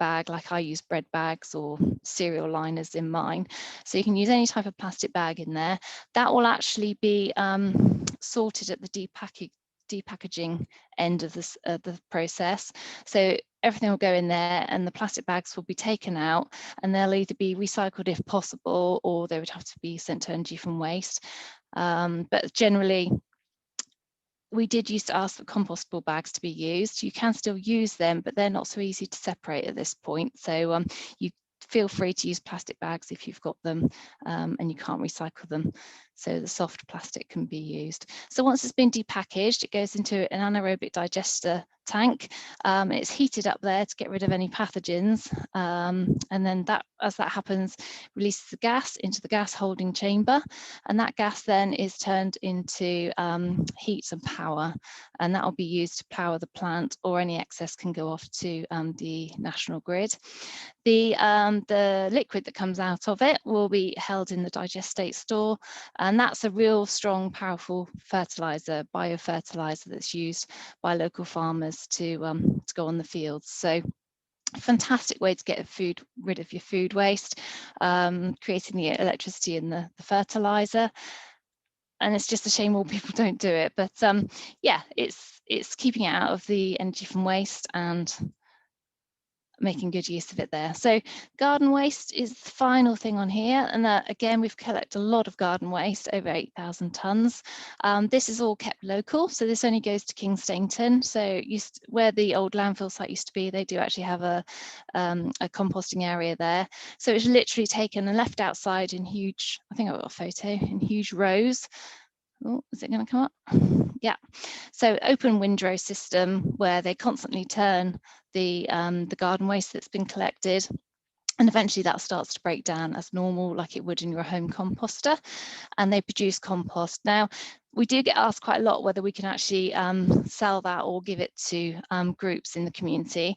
Speaker 4: bag, like I use bread bags or cereal liners in mine. So you can use any type of plastic bag in there. That will actually be sorted at the depackaging end of the process. So everything will go in there and the plastic bags will be taken out, and they'll either be recycled if possible, or they would have to be sent to energy from waste. But generally, we did used to ask for compostable bags to be used. You can still use them, but they're not so easy to separate at this point. So you feel free to use plastic bags if you've got them and you can't recycle them. So the soft plastic can be used. So once it's been depackaged, it goes into an anaerobic digester tank. It's heated up there to get rid of any pathogens. And then as that happens, releases the gas into the gas holding chamber. And that gas then is turned into heat and power. And that will be used to power the plant, or any excess can go off to the national grid. The liquid that comes out of it will be held in the digestate store, and that's a real strong, powerful fertilizer, biofertilizer that's used by local farmers to go on the fields. So fantastic way to get rid of your food waste, creating the electricity in the fertilizer. And it's just a shame more people don't do it, but yeah, it's keeping it out of the energy from waste and making good use of it there. So garden waste is the final thing on here, and again, we've collected a lot of garden waste, over 8,000 tonnes. This is all kept local, so this only goes to King Stainton. So where the old landfill site used to be, they do actually have a composting area there. So it's literally taken and left outside in huge, I think I've got a photo, in huge rows. Oh, is it going to come up? Yeah. So open windrow system where they constantly turn the garden waste that's been collected, and eventually that starts to break down as normal, like it would in your home composter, and they produce compost. Now, we do get asked quite a lot whether we can actually sell that or give it to groups in the community.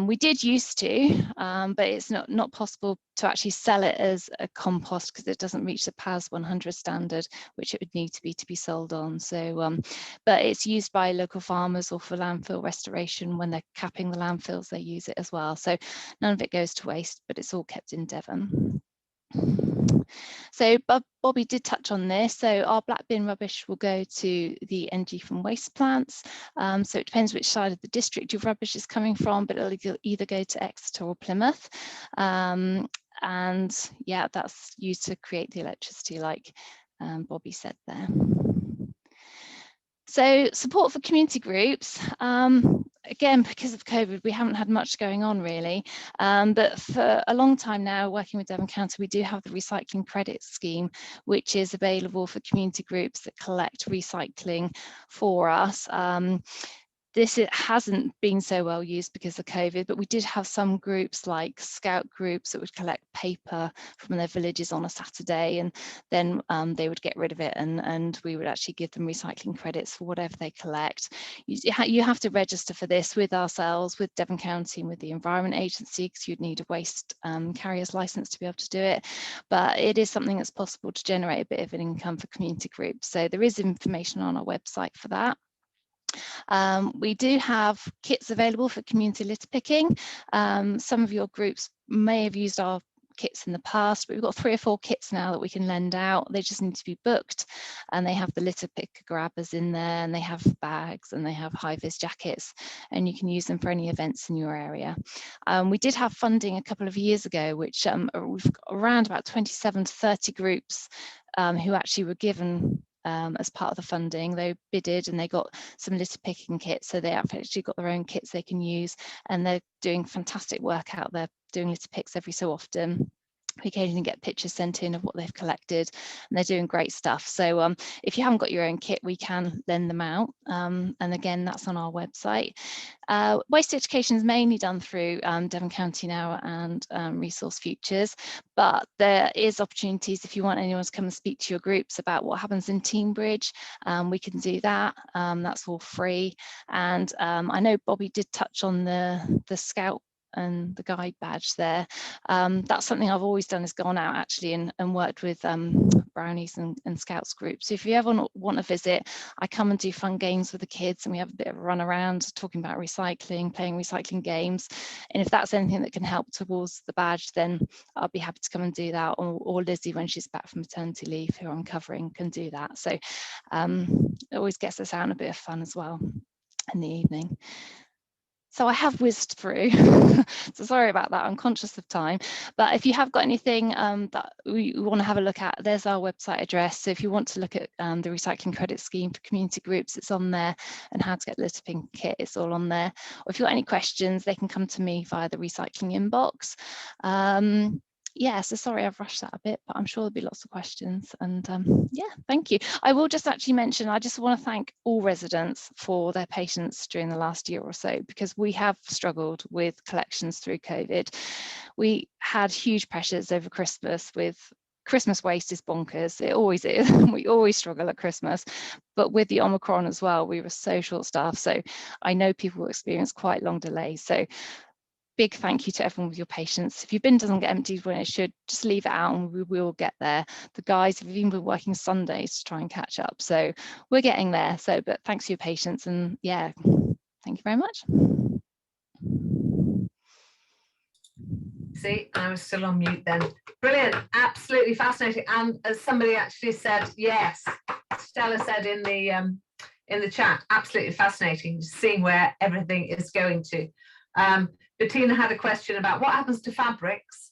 Speaker 4: We did used to, but it's not possible to actually sell it as a compost because it doesn't reach the PAS 100 standard, which it would need to be sold on. So, but it's used by local farmers or for landfill restoration. When they're capping the landfills, they use it as well. So none of it goes to waste, but it's all kept in Devon. So Bobby did touch on this. So our black bin rubbish will go to the energy from waste plants. So it depends which side of the district your rubbish is coming from, but it'll either go to Exeter or Plymouth. And yeah, that's used to create the electricity, like Bobby said there. So support for community groups. Again, because of COVID, we haven't had much going on really, but for a long time now, working with Devon County, we do have the recycling credit scheme, which is available for community groups that collect recycling for us. it hasn't been so well used because of COVID, but we did have some groups like scout groups that would collect paper from their villages on a Saturday, and then they would get rid of it, and we would actually give them recycling credits for whatever they collect. You have to register for this with ourselves, with Devon County and with the Environment Agency, because you'd need a waste carrier's license to be able to do it. But it is something that's possible to generate a bit of an income for community groups. So there is information on our website for that. We do have kits available for community litter picking. Some of your groups may have used our kits in the past, but we've got 3 or 4 kits now that we can lend out. They just need to be booked, and they have the litter picker grabbers in there, and they have bags, and they have high-vis jackets, and you can use them for any events in your area. We did have funding a couple of years ago, which we've got around about 27 to 30 groups who actually were given as part of the funding. They bidded and they got some litter picking kits, so they actually got their own kits they can use, and they're doing fantastic work out there, doing litter picks every so often. We occasionally get pictures sent in of what they've collected, and they're doing great stuff. So if you haven't got your own kit, we can lend them out, and again, that's on our website. Waste education is mainly done through Devon County Now and Resource Futures, but there is opportunities if you want anyone to come and speak to your groups about what happens in Teignbridge. We can do that. That's all free. And I know Bobby did touch on the Scout and the guide badge there. That's something I've always done, is gone out actually and worked with brownies and scouts groups. So if you ever want to visit, I come and do fun games with the kids, and we have a bit of a run around talking about recycling, playing recycling games. And if that's anything that can help towards the badge, then I'll be happy to come and do that, or Lizzie, when she's back from maternity leave, who I'm covering, can do that. So it always gets us out in a bit of fun as well in the evening. So I have whizzed through, so sorry about that, I'm conscious of time. But if you have got anything that we want to have a look at, there's our website address. So if you want to look at the recycling credit scheme for community groups, it's on there, and how to get the litter picking kit, it's all on there. Or if you've got any questions, they can come to me via the recycling inbox. Yeah, so sorry I've rushed that a bit, but I'm sure there'll be lots of questions. And yeah, thank you. I will just actually mention, I just want to thank all residents for their patience during the last year or so, because we have struggled with collections through COVID. We had huge pressures over Christmas. With Christmas waste is bonkers, it always is. We always struggle at Christmas, but with the Omicron as well, we were so short-staffed. So I know people will experience quite long delays. So big thank you to everyone with your patience. If your bin doesn't get emptied when it should, just leave it out and we will get there. The guys have even been working Sundays to try and catch up. So we're getting there. So, but thanks for your patience, and yeah, thank you very much.
Speaker 1: See, I was still on mute then. Brilliant, absolutely fascinating. And as somebody actually said, yes, Stella said in the chat, absolutely fascinating, seeing where everything is going to. Bettina had a question about what happens to fabrics.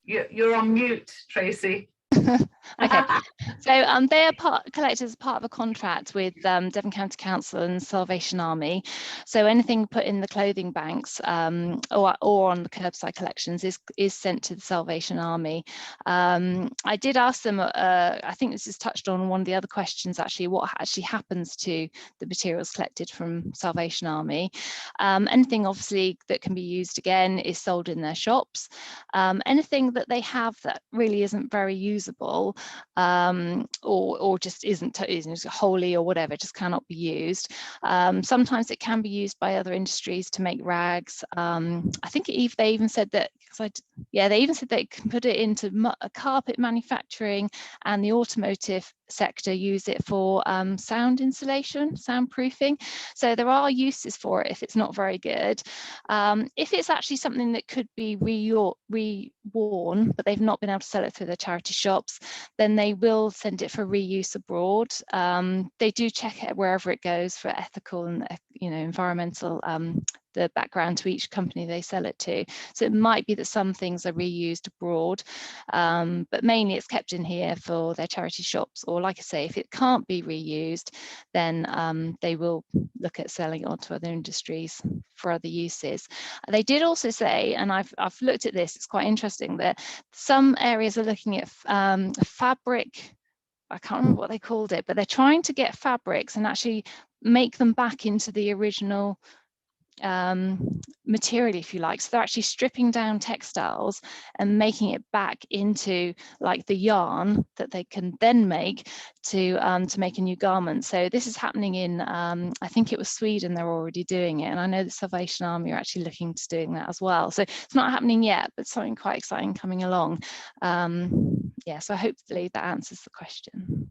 Speaker 1: You're on mute, Tracy.
Speaker 4: Okay, so they are collected as part of a contract with Devon County Council and Salvation Army. So anything put in the clothing banks or on the curbside collections is sent to the Salvation Army. I did ask them, I think this is touched on one of the other questions actually, what actually happens to the materials collected from Salvation Army. Anything obviously that can be used again is sold in their shops. Anything that they have that really isn't very usable or just isn't wholly or whatever, just cannot be used. Sometimes it can be used by other industries to make rags. I think they even said that, they even said they can put it into carpet manufacturing, and the automotive sector use it for sound insulation, soundproofing. So there are uses for it if it's not very good. If it's actually something that could be reworn, but they've not been able to sell it through their charity shops, then they will send it for reuse abroad. They do check it wherever it goes for ethical and environmental the background to each company they sell it to. So it might be that some things are reused abroad, but mainly it's kept in here for their charity shops, or like I say, if it can't be reused, then they will look at selling it onto other industries for other uses. They did also say, and I've looked at this, it's quite interesting, that some areas are looking at fabric I can't remember what they called it, but they're trying to get fabrics and actually make them back into the original material, if you like. So they're actually stripping down textiles and making it back into like the yarn that they can then make to make a new garment. So this is happening in I think it was Sweden. They're already doing it, and I know the Salvation Army are actually looking to doing that as well. So it's not happening yet, but something quite exciting coming along. Yeah, so hopefully that answers the question.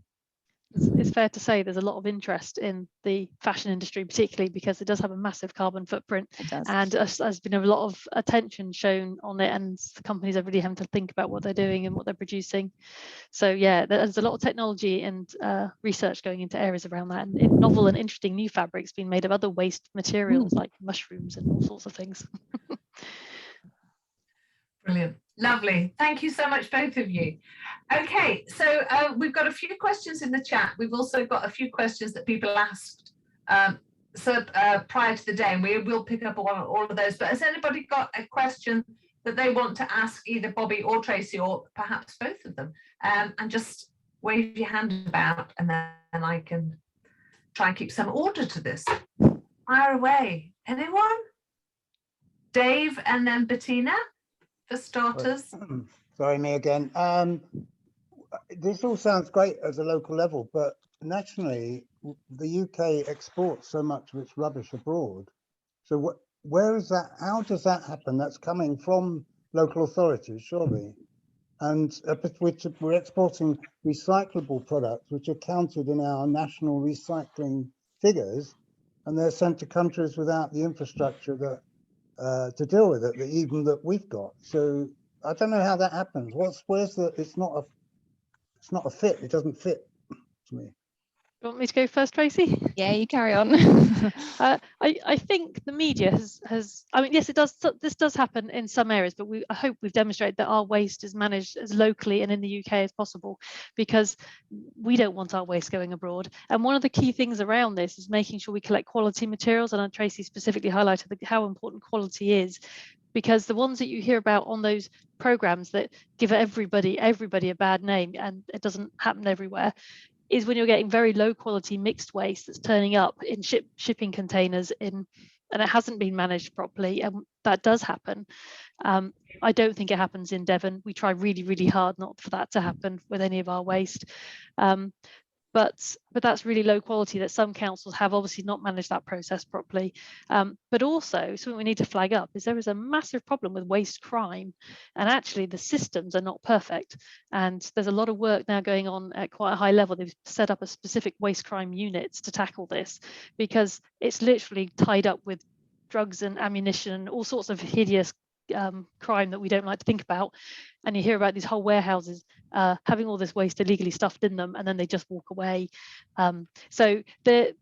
Speaker 2: It's fair to say there's a lot of interest in the fashion industry, particularly because it does have a massive carbon footprint.
Speaker 4: It does.
Speaker 2: And there's been a lot of attention shown on it, and the companies are really having to think about what they're doing and what they're producing. So yeah, there's a lot of technology and research going into areas around that, and in novel and interesting new fabrics being made of other waste materials like mushrooms and all sorts of things.
Speaker 1: Brilliant. Lovely. Thank you so much, both of you. Okay, so we've got a few questions in the chat. We've also got a few questions that people asked prior to the day, and we will pick up on all of those. But has anybody got a question that they want to ask either Bobby or Tracy, or perhaps both of them? And just wave your hand about, and then I can try and keep some order to this. Fire away. Anyone? Dave and then Bettina for starters.
Speaker 3: Sorry, me again. This all sounds great at a local level, but nationally, the UK exports so much of its rubbish abroad. So where is that? How does that happen? That's coming from local authorities, surely. And we're exporting recyclable products, which are counted in our national recycling figures, and they're sent to countries without the infrastructure that to deal with it, even that we've got. So I don't know how that happens. It's not a fit. It doesn't fit to me.
Speaker 2: You want me to go first, Tracy?
Speaker 4: Yeah, you carry on.
Speaker 2: I think the media has, I mean, yes, it does. This does happen in some areas, but I hope we've demonstrated that our waste is managed as locally and in the UK as possible, because we don't want our waste going abroad. And one of the key things around this is making sure we collect quality materials. And Tracy specifically highlighted how important quality is, because the ones that you hear about on those programs that give everybody a bad name, and it doesn't happen everywhere, is when you're getting very low quality mixed waste that's turning up in shipping containers and it hasn't been managed properly, and that does happen. I don't think it happens in Devon. We try really, really hard not for that to happen with any of our waste. But that's really low quality that some councils have obviously not managed that process properly. But also something we need to flag up is there is a massive problem with waste crime, and actually the systems are not perfect. And there's a lot of work now going on at quite a high level. They've set up a specific waste crime units to tackle this, because it's literally tied up with drugs and ammunition and all sorts of hideous crime that we don't like to think about. And you hear about these whole warehouses having all this waste illegally stuffed in them, and then they just walk away. So the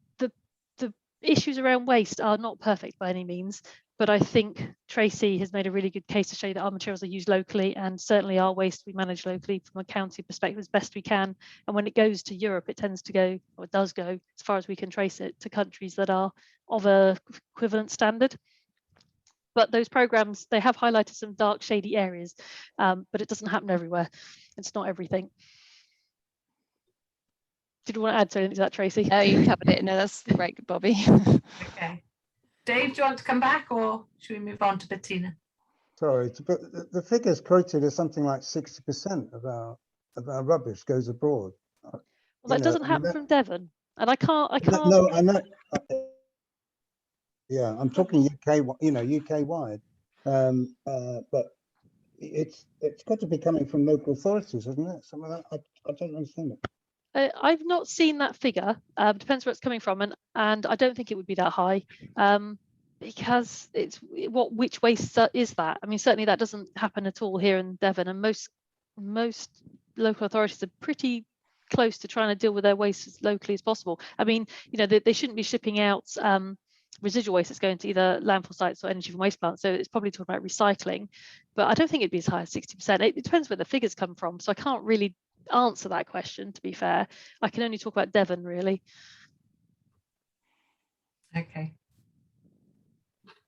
Speaker 2: issues around waste are not perfect by any means, but I think Tracy has made a really good case to show that our materials are used locally, and certainly our waste we manage locally from a county perspective as best we can. And when it goes to Europe, it tends to go, or it does go, as far as we can trace it, to countries that are of a equivalent standard. But those programs, they have highlighted some dark, shady areas, but it doesn't happen everywhere. It's not everything. Did you want to add something to that, Tracy?
Speaker 4: No, you covered it. No, that's great, Bobby.
Speaker 1: Okay. Dave, do you want to come back, or should we move on to Bettina?
Speaker 3: Sorry, but the figures quoted is something like 60% of our rubbish goes abroad.
Speaker 2: Well, that doesn't happen from Devon, and I can't.
Speaker 3: No, I know. Yeah, I'm talking UK, UK wide, but it's got to be coming from local authorities, isn't it? Some of that I don't understand it.
Speaker 2: I've not seen that figure. Depends where it's coming from, and I don't think it would be that high, because it's which waste is that? I mean, certainly that doesn't happen at all here in Devon, and most local authorities are pretty close to trying to deal with their waste as locally as possible. I mean, they shouldn't be shipping out residual waste that's going to either landfill sites or energy from waste plants, so it's probably talking about recycling, but I don't think it'd be as high as 60%. It depends where the figures come from, so I can't really answer that question, to be fair. I can only talk about Devon, really.
Speaker 1: Okay,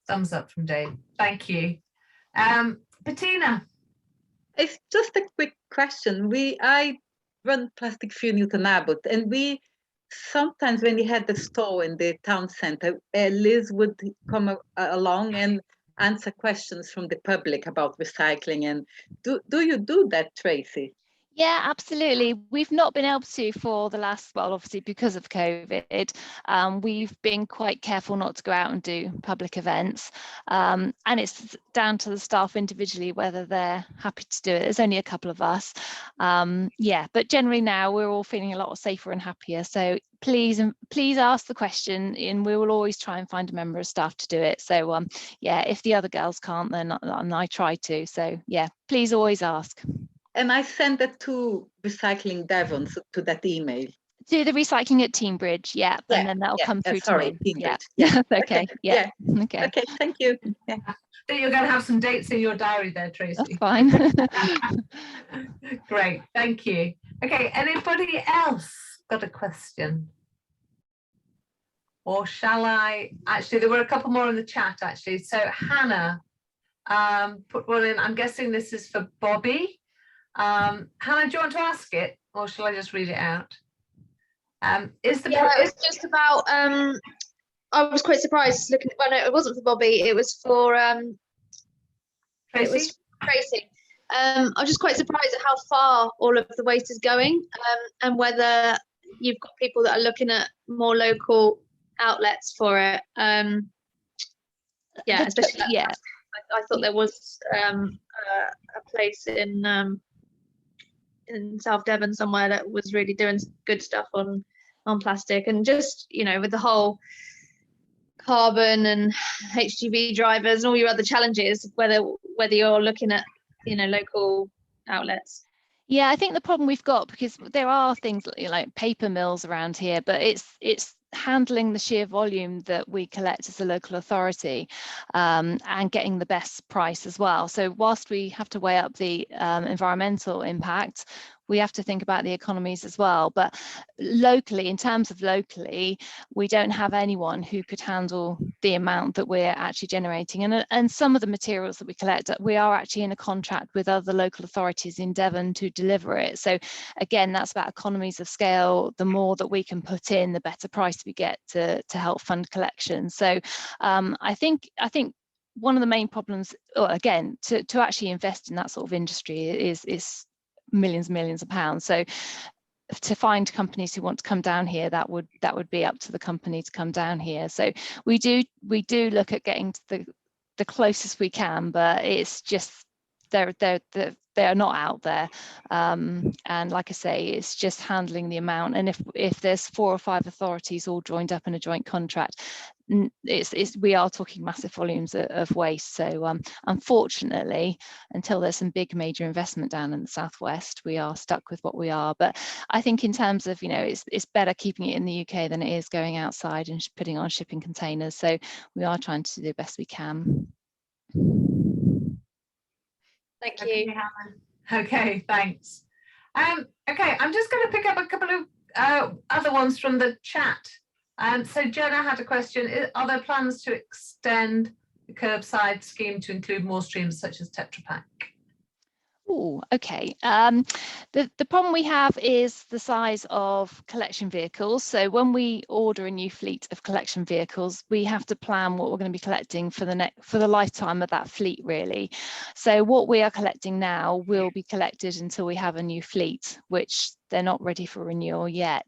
Speaker 1: thumbs up from Dave, thank you. Bettina?
Speaker 5: It's just a quick question. I run plastic free Newton Abbot, and we sometimes, when we had the store in the town center, Liz would come along and answer questions from the public about recycling. And do you do that, Tracy?
Speaker 4: Yeah, absolutely. We've not been able to for the last, well, obviously because of COVID. We've been quite careful not to go out and do public events. And it's down to the staff individually whether they're happy to do it. There's only a couple of us. Yeah, but generally now we're all feeling a lot safer and happier. So please ask the question, and we will always try and find a member of staff to do it. So yeah, if the other girls can't, then I try to. So yeah, please always ask.
Speaker 5: And I send it to Recycling Devon, to that email.
Speaker 4: To the recycling at Teignbridge, yeah, and then that'll come through to me.
Speaker 5: Teignbridge.
Speaker 4: Yeah, okay, yeah, okay.
Speaker 5: Okay, thank you. Yeah.
Speaker 1: So you're going to have some dates in your diary there, Tracy.
Speaker 4: That's fine.
Speaker 1: Great, thank you. Okay, anybody else got a question? Or shall I? Actually, there were a couple more in the chat, actually. So Hannah put one in. I'm guessing this is for Bobby. Hannah, do you want to ask it, or shall I just read it out?
Speaker 6: It's just about I was quite surprised looking. Well, no, it wasn't for Bobby. It was for
Speaker 1: Tracy?
Speaker 6: It was Tracy. I was just quite surprised at how far all of the waste is going, and whether you've got people that are looking at more local outlets for it. Yeah, especially
Speaker 4: yeah.
Speaker 6: I thought there was a place in South Devon somewhere that was really doing good stuff on plastic, and just, you know, with the whole carbon and HGV drivers and all your other challenges, whether you're looking at, you know, local outlets.
Speaker 4: Yeah, I think the problem we've got, because there are things like paper mills around here, but it's handling the sheer volume that we collect as a local authority, and getting the best price as well. So whilst we have to weigh up the environmental impact, we have to think about the economies as well. But locally, in terms of locally, we don't have anyone who could handle the amount that we're actually generating. And some of the materials that we collect, we are actually in a contract with other local authorities in Devon to deliver it. So again, that's about economies of scale. The more that we can put in, the better price we get to help fund collection. So I think one of the main problems, again, to actually invest in that sort of industry is millions of pounds. So to find companies who want to come down here, that would be up to the company to come down here. So we do look at getting to the closest we can, but it's just they are not out there, and like I say, it's just handling the amount. And if there's 4 or 5 authorities all joined up in a joint contract, we are talking massive volumes of waste. So unfortunately, until there's some big major investment down in the southwest, we are stuck with what we are. But I think in terms of, you know, it's better keeping it in the UK than it is going outside and putting on shipping containers. So we are trying to do the best we can.
Speaker 6: Thank you.
Speaker 1: Okay, thanks. Okay, I'm just going to pick up a couple of other ones from the chat. So Jenna had a question. Are there plans to extend the curbside scheme to include more streams such as Tetra Pak?
Speaker 4: Oh, okay. The problem we have is the size of collection vehicles. So when we order a new fleet of collection vehicles, we have to plan what we're going to be collecting for the lifetime of that fleet, really. So what we are collecting now will be collected until we have a new fleet, which they're not ready for renewal yet.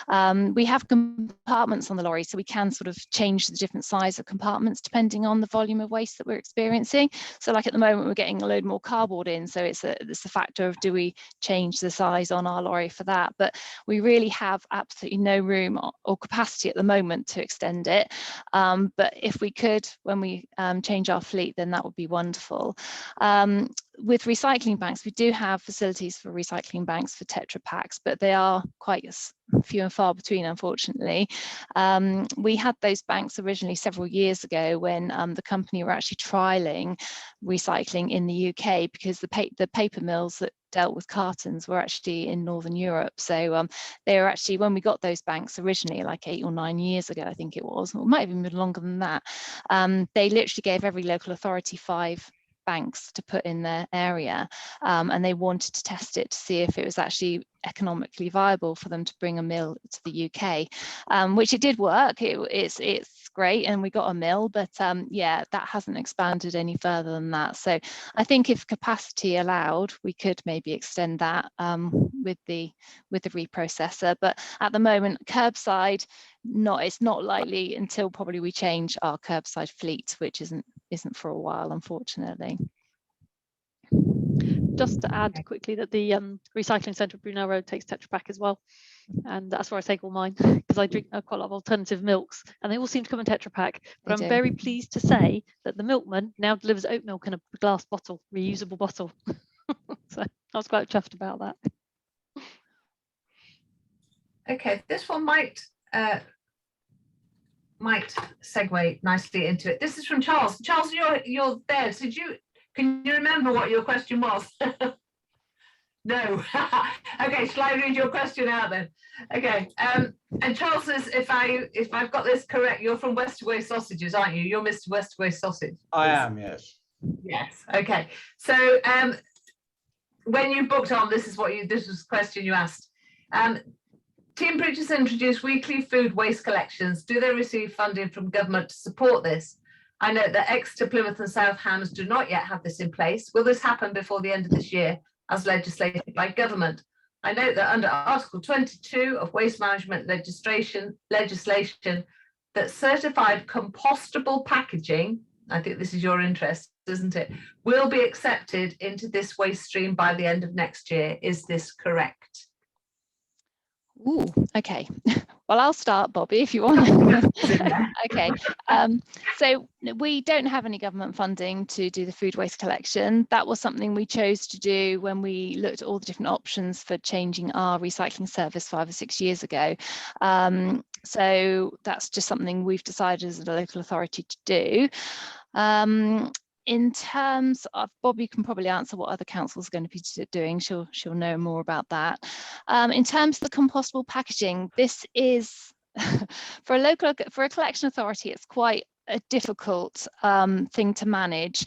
Speaker 4: We have compartments on the lorry, so we can sort of change the different size of compartments depending on the volume of waste that we're experiencing. So like at the moment, we're getting a load more cardboard in, so it's a factor of, do we change the size on our lorry for that? But we really have absolutely no room or capacity at the moment to extend it. But if we could, when we change our fleet, then that would be wonderful. With recycling banks, we do have facilities for recycling banks for Tetra Paks, but they are quite few and far between, unfortunately. We had those banks originally several years ago when the company were actually trialling recycling in the UK, because the paper mills that dealt with cartons were actually in Northern Europe. So they were actually, when we got those banks originally, like 8 or 9 years ago, I think it was, or it might have been longer than that, they literally gave every local authority 5 banks to put in their area, and they wanted to test it to see if it was actually economically viable for them to bring a mill to the UK, which it did work. It's great, and we got a mill, but yeah, that hasn't expanded any further than that. So I think if capacity allowed, we could maybe extend that with the reprocessor. But at the moment, curbside, it's not likely until probably we change our curbside fleet, which isn't for a while, unfortunately.
Speaker 2: Just to add quickly that the recycling centre of Brunel Road takes Tetra Pak as well, and that's where I take all mine, because I drink quite a lot of alternative milks, and they all seem to come in Tetra Pak. But I'm very pleased to say that the milkman now delivers oat milk in a glass bottle, reusable bottle. So I was quite chuffed about that.
Speaker 1: Okay, this one might segue nicely into it. This is from Charles. Charles, you're there. So can you remember what your question was? No. Okay, shall I read your question out then? Okay. And Charles says, if I've got this correct, you're from Westerway Sausages, aren't you? You're Mr. Westerway Sausage.
Speaker 3: I am, yes.
Speaker 1: Yes. Okay. So when you booked on, this was the question you asked. Teignbridge has introduced weekly food waste collections. Do they receive funding from government to support this? I note that Exeter, Plymouth and South Hams do not yet have this in place. Will this happen before the end of this year as legislated by government? I note that under Article 22 of Waste Management legislation, that certified compostable packaging, I think this is your interest, isn't it, will be accepted into this waste stream by the end of next year. Is this correct?
Speaker 4: Ooh, okay. Well, I'll start, Bobby, if you want. Okay. So we don't have any government funding to do the food waste collection. That was something we chose to do when we looked at all the different options for changing our recycling service 5 or 6 years ago. So that's just something we've decided as a local authority to do. In terms of, Bobby can probably answer what other councils are going to be doing. She'll know more about that. In terms of the compostable packaging, this is for a collection authority, it's quite a difficult thing to manage.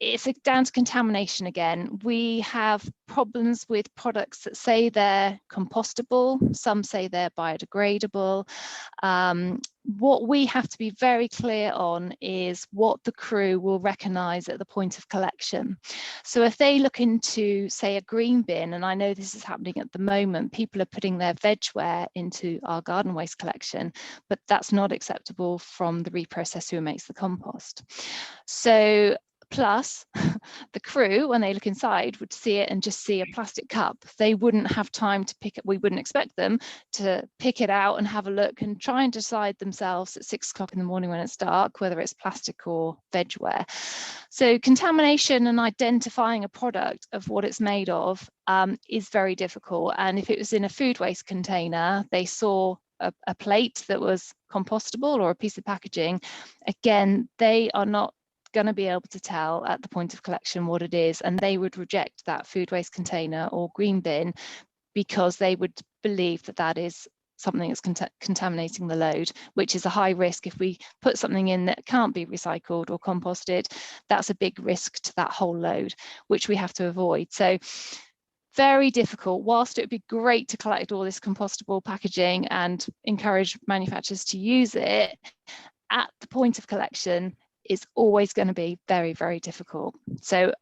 Speaker 4: It's down to contamination again. We have problems with products that say they're compostable, some say they're biodegradable. What we have to be very clear on is what the crew will recognise at the point of collection. So if they look into, say, a green bin, and I know this is happening at the moment, people are putting their vegware into our garden waste collection, but that's not acceptable from the reprocessor who makes the compost. So plus, the crew, when they look inside, would see it and just see a plastic cup. They wouldn't have time to pick it. We wouldn't expect them to pick it out and have a look and try and decide themselves at 6 o'clock in the morning when it's dark, whether it's plastic or vegware. So contamination and identifying a product of what it's made of is very difficult. And if it was in a food waste container, they saw a plate that was compostable or a piece of packaging, again, they are not going to be able to tell at the point of collection what it is, and they would reject that food waste container or green bin because they would believe that that is something that's contaminating the load, which is a high risk. If we put something in that can't be recycled or composted, that's a big risk to that whole load, which we have to avoid. So very difficult. Whilst it would be great to collect all this compostable packaging and encourage manufacturers to use it, at the point of collection, is always going to be very, very difficult. So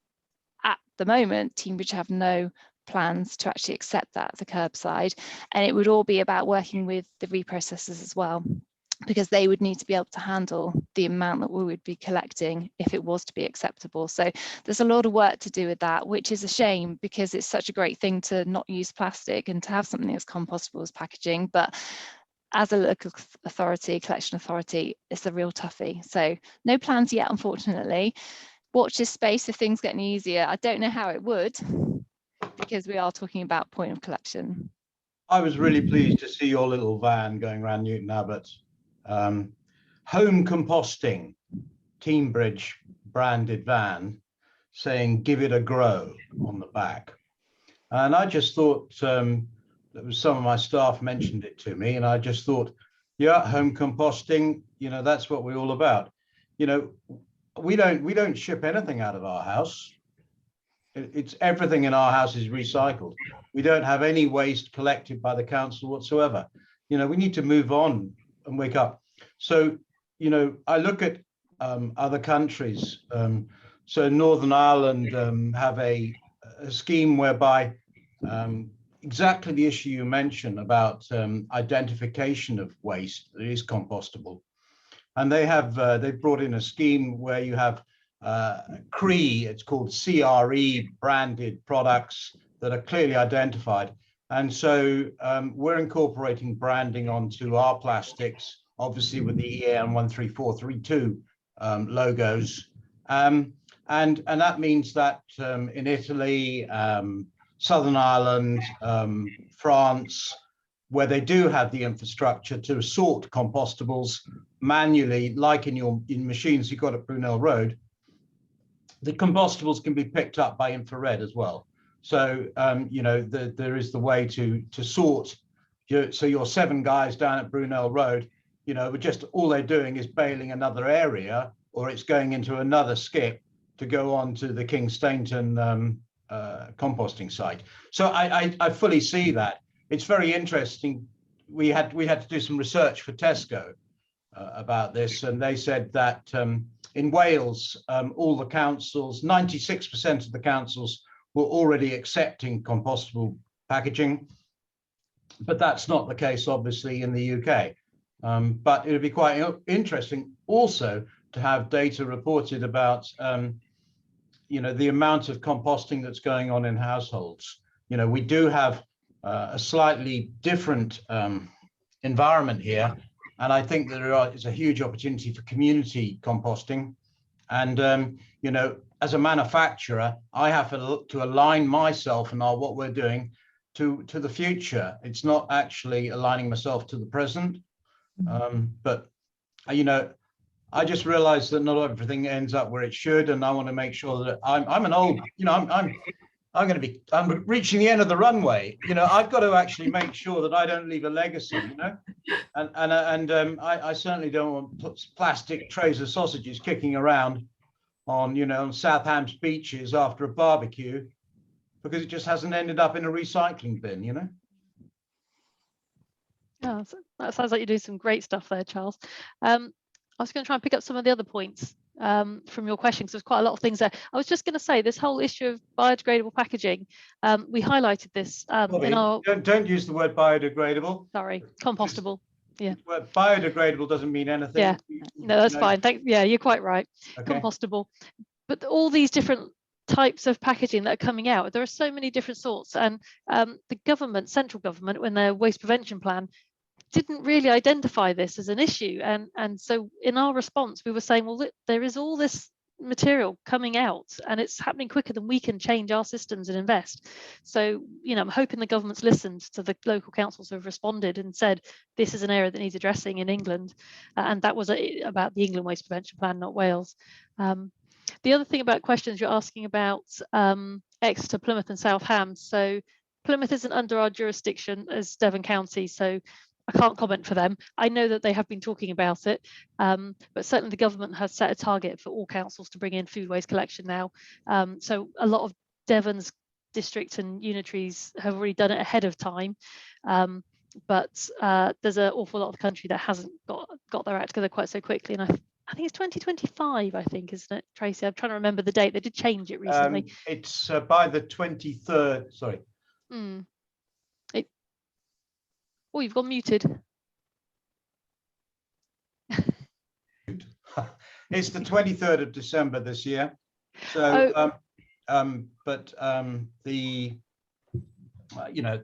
Speaker 4: at the moment, Teignbridge have no plans to actually accept that as a curbside, and it would all be about working with the reprocessors as well, because they would need to be able to handle the amount that we would be collecting if it was to be acceptable. So there's a lot of work to do with that, which is a shame because it's such a great thing to not use plastic and to have something that's compostable as packaging. But as a local authority, collection authority, it's a real toughie. So no plans yet, unfortunately. Watch this space if things get any easier. I don't know how it would, because we are talking about point of collection.
Speaker 7: I was really pleased to see your little van going around Newton Abbot. Home composting, Teignbridge branded van, saying give it a grow on the back. And I just thought, that was some of my staff mentioned it to me, and I just thought, yeah, home composting, you know, that's what we're all about. You know, we don't ship anything out of our house. It's everything in our house is recycled. We don't have any waste collected by the council whatsoever. You know, we need to move on and wake up. So, you know, I look at other countries. So Northern Ireland have a scheme whereby exactly the issue you mentioned about identification of waste that is compostable. And they've brought in a scheme where you have CRE, it's called CRE branded products that are clearly identified. And so we're incorporating branding onto our plastics, obviously with the EAN 13432 logos. And that means that in Italy, Southern Ireland, France, where they do have the infrastructure to sort compostables manually, like in machines you've got at Brunel Road, the compostables can be picked up by infrared as well. So, you know, there is the way to sort. So your 7 guys down at Brunel Road, you know, just all they're doing is bailing another area, or it's going into another skip to go on to the King Stainton composting site. So I fully see that. It's very interesting. We had to do some research for Tesco about this, and they said that in Wales, all the councils, 96% of the councils were already accepting compostable packaging, but that's not the case, obviously, in the UK. But it would be quite interesting also to have data reported about, you know, the amount of composting that's going on in households. You know, we do have a slightly different environment here. And I think there is a huge opportunity for community composting. And, you know, as a manufacturer, I have to align myself and what we're doing to the future. It's not actually aligning myself to the present. But, you know, I just realized that not everything ends up where it should. And I want to make sure that I'm an old, you know, I'm reaching the end of the runway. You know, I've got to actually make sure that I don't leave a legacy, you know, and I certainly don't want plastic trays of sausages kicking around on, you know, on Southampton beaches after a barbecue, because it just hasn't ended up in a recycling bin, you know.
Speaker 2: Yeah, that sounds like you do some great stuff there, Charles. I was going to try and pick up some of the other points from your question, because there's quite a lot of things there. I was just going to say this whole issue of biodegradable packaging. We highlighted this in our.
Speaker 7: Don't use the word biodegradable.
Speaker 2: Sorry, compostable. Yeah.
Speaker 7: Well, biodegradable doesn't mean anything.
Speaker 2: Yeah. No, that's fine. Yeah, you're quite right. Okay. Compostable. But all these different types of packaging that are coming out, there are so many different sorts, and the government, central government, when their waste prevention plan, didn't really identify this as an issue, and so in our response we were saying, well, there is all this material coming out and it's happening quicker than we can change our systems and invest. So, you know, I'm hoping the government's listened to the local councils who have responded and said this is an area that needs addressing in England, and that was about the England Waste Prevention Plan, not Wales. The other thing about questions you're asking about Exeter, Plymouth and South Hams. So Plymouth isn't under our jurisdiction as Devon County, so I can't comment for them. I know that they have been talking about it, but certainly the government has set a target for all councils to bring in food waste collection now. So a lot of Devon's district and unitaries have already done it ahead of time, but there's an awful lot of the country that hasn't got their act together quite so quickly. And I think it's 2025, I think, isn't it, Tracy? I'm trying to remember the date. They did change it recently.
Speaker 7: It's by the 23rd, sorry.
Speaker 2: Oh, you've gone muted.
Speaker 7: It's the 23rd of December this year. So, you know,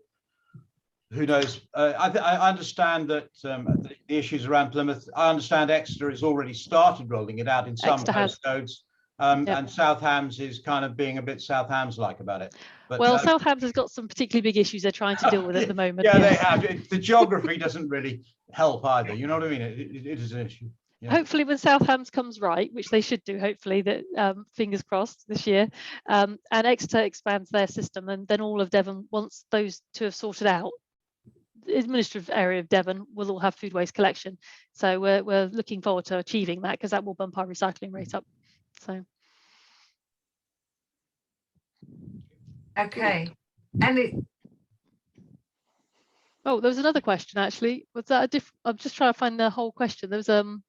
Speaker 7: who knows? I understand that the issues around Plymouth. I understand Exeter has already started rolling it out in some postcodes. And South Hams is kind of being a bit South Hams-like about it. But,
Speaker 2: well, South Hams has got some particularly big issues they're trying to deal with at the moment.
Speaker 7: Yeah, they have. The geography doesn't really help either. You know what I mean? It is an issue. Yeah.
Speaker 2: Hopefully when South Hams comes right, which they should do, hopefully, that fingers crossed this year, and Exeter expands their system, and then all of Devon, once those two have sorted out, the administrative area of Devon will all have food waste collection. So we're looking forward to achieving that, because that will bump our recycling rate up So
Speaker 1: Okay. And
Speaker 2: oh, there was another question actually. Was that a different? I'm just trying to find the whole question. There was oh,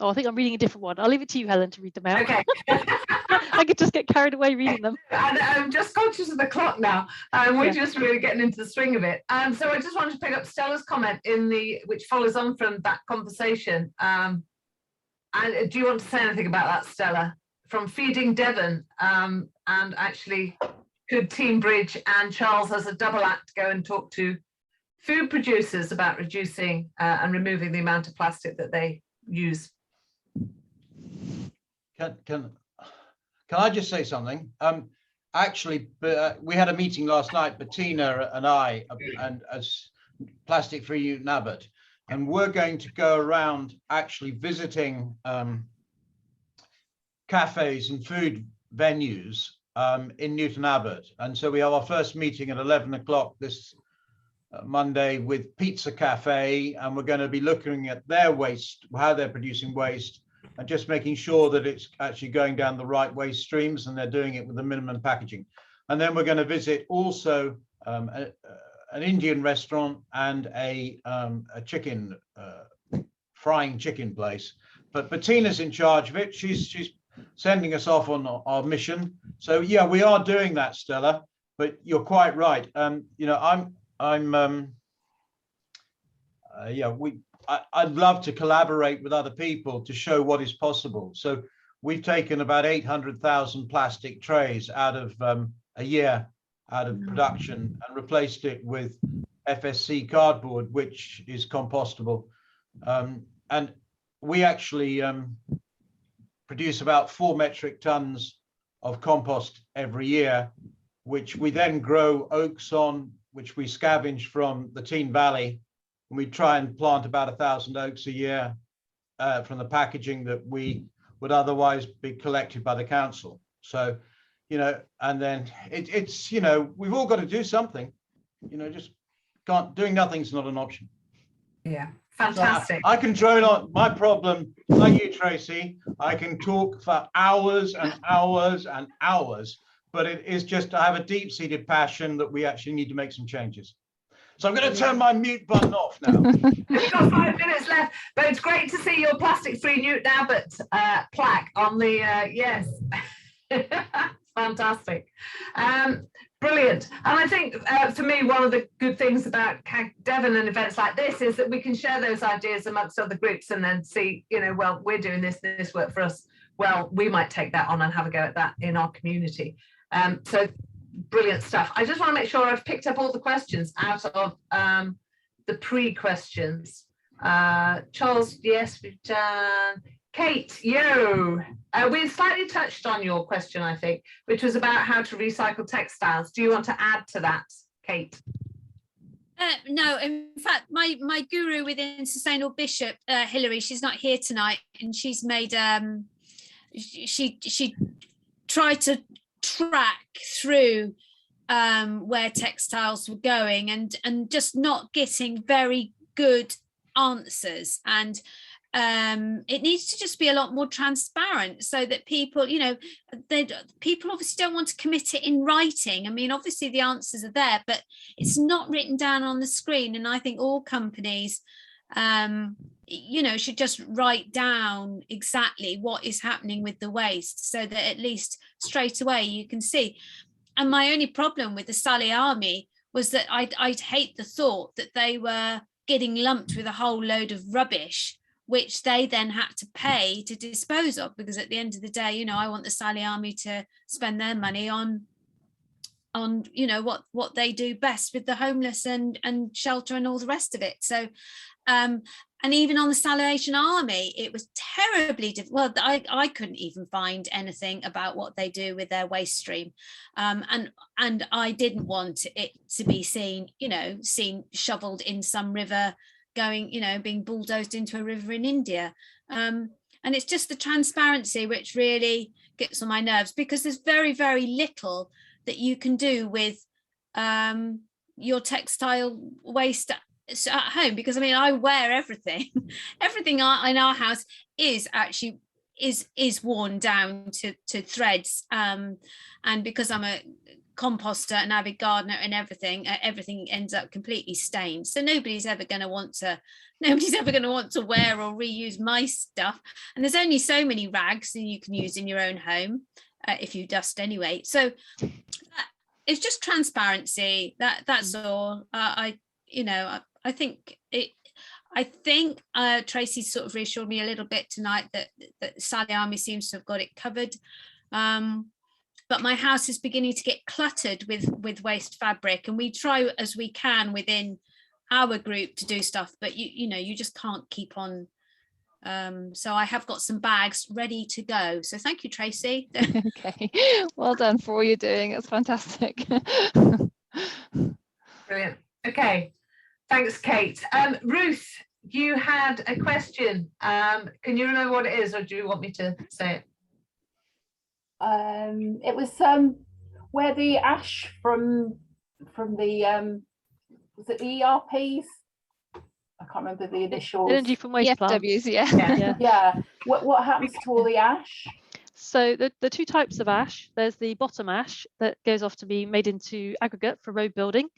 Speaker 2: I think I'm reading a different one. I'll leave it to you, Helen, to read them out.
Speaker 1: okay.
Speaker 2: I could just get carried away reading them.
Speaker 1: And I'm just conscious of the clock now. We're
Speaker 2: Yeah.
Speaker 1: just really getting into the swing of it. So I just wanted to pick up Stella's comment which follows on from that conversation. And do you want to say anything about that, Stella? From Feeding Devon, and actually, could Teignbridge and Charles as a double act go and talk to food producers about reducing and removing the amount of plastic that they use?
Speaker 7: Can I just say something? Actually, we had a meeting last night, Bettina and I, and as Plastic Free Newton Abbot, and we're going to go around actually visiting cafes and food venues in Newton Abbot. And so we have our first meeting at 11 o'clock this Monday with Pizza Cafe, and we're going to be looking at their waste, how they're producing waste, and just making sure that it's actually going down the right waste streams and they're doing it with the minimum packaging. And then we're going to visit also an Indian restaurant and a chicken frying chicken place. But Bettina's in charge of it. She's sending us off on our mission. So yeah, we are doing that, Stella. But you're quite right. You know, I'd love to collaborate with other people to show what is possible. So we've taken about 800,000 plastic trays out of a year out of production and replaced it with FSC cardboard, which is compostable. And we actually produce about 4 metric tons of compost every year, which we then grow oaks on, which we scavenge from the Teign Valley. And we try and plant about 1,000 oaks a year from the packaging that we would otherwise be collected by the council. So, you know, and then it's, you know, we've all got to do something, you know, just doing nothing's not an option.
Speaker 1: Yeah, fantastic.
Speaker 7: So I can drone on. My problem, like you, Tracy, I can talk for hours and hours and hours, but it is just, I have a deep-seated passion that we actually need to make some changes. So I'm going to turn my mute button off now.
Speaker 1: We've got 5 minutes left, but it's great to see your Plastic Free Newton Abbot plaque on the, yes. Fantastic. Brilliant. And I think for me, one of the good things about CAG Devon and events like this is that we can share those ideas amongst other groups and then see, you know, well, we're doing this work for us. Well, we might take that on and have a go at that in our community. So brilliant stuff. I just want to make sure I've picked up all the questions out of the pre-questions. Charles, yes, we've done. Kate, we slightly touched on your question, I think, which was about how to recycle textiles. Do you want to add to that, Kate?
Speaker 8: No, in fact, my guru within Sustainable Bishop, Hilary, she's not here tonight, and she's made she tried to track through where textiles were going and just not getting very good answers, and it needs to just be a lot more transparent so that people, you know, people obviously don't want to commit it in writing. I mean, obviously the answers are there, but it's not written down on the screen. And I think all companies, you know, should just write down exactly what is happening with the waste so that at least straight away you can see. And my only problem with the Sally Army was that I'd hate the thought that they were getting lumped with a whole load of rubbish, which they then had to pay to dispose of, because at the end of the day, you know, I want the Sally Army to spend their money on you know, what they do best with the homeless and shelter and all the rest of it. So and even on the Salvation Army, it was terribly well, I couldn't even find anything about what they do with their waste stream, and I didn't want it to be seen shoveled in some river, going, you know, being bulldozed into a river in India. And it's just the transparency which really gets on my nerves, because there's very, very little that you can do with your textile waste at home. Because I mean, I wear everything. Everything in our house is actually is worn down to threads, and because I'm a composter, an avid gardener and everything ends up completely stained. So nobody's ever going to want to wear or reuse my stuff. And there's only so many rags that you can use in your own home if you dust anyway. So it's just transparency. That's all. I think Tracy sort of reassured me a little bit tonight that Sally Army seems to have got it covered. But my house is beginning to get cluttered with waste fabric, and we try as we can within our group to do stuff, but you just can't keep on. So I have got some bags ready to go. So thank you, Tracy.
Speaker 4: Okay, well done for all you're doing. That's fantastic.
Speaker 1: Brilliant. Okay, thanks, Kate. Ruth, you had a question. Can you remember what it is, or do you want me to say it?
Speaker 9: It was where the ash from the was it the ERPs? I can't remember the initials.
Speaker 2: Energy from waste plants.
Speaker 4: EFWs, yeah.
Speaker 9: Yeah. What happens to all the ash?
Speaker 2: So the two types of ash, there's the bottom ash that goes off to be made into aggregate for road building.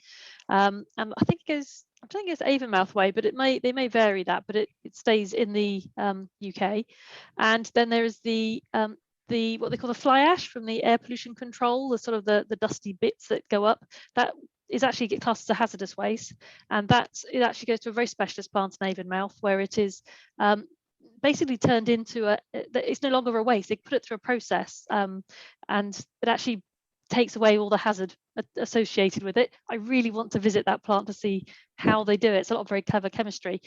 Speaker 2: And I think it goes, I don't think it's Avonmouth way, but they may vary that, but it stays in the UK. And then there is the what they call the fly ash from the air pollution control, the sort of the dusty bits that go up. That is actually classed as a hazardous waste, and it actually goes to a very specialist plant in Avonmouth, where it is basically turned into it's no longer a waste. They put it through a process, and it actually takes away all the hazard associated with it. I really want to visit that plant to see how they do it. It's a lot of very clever chemistry.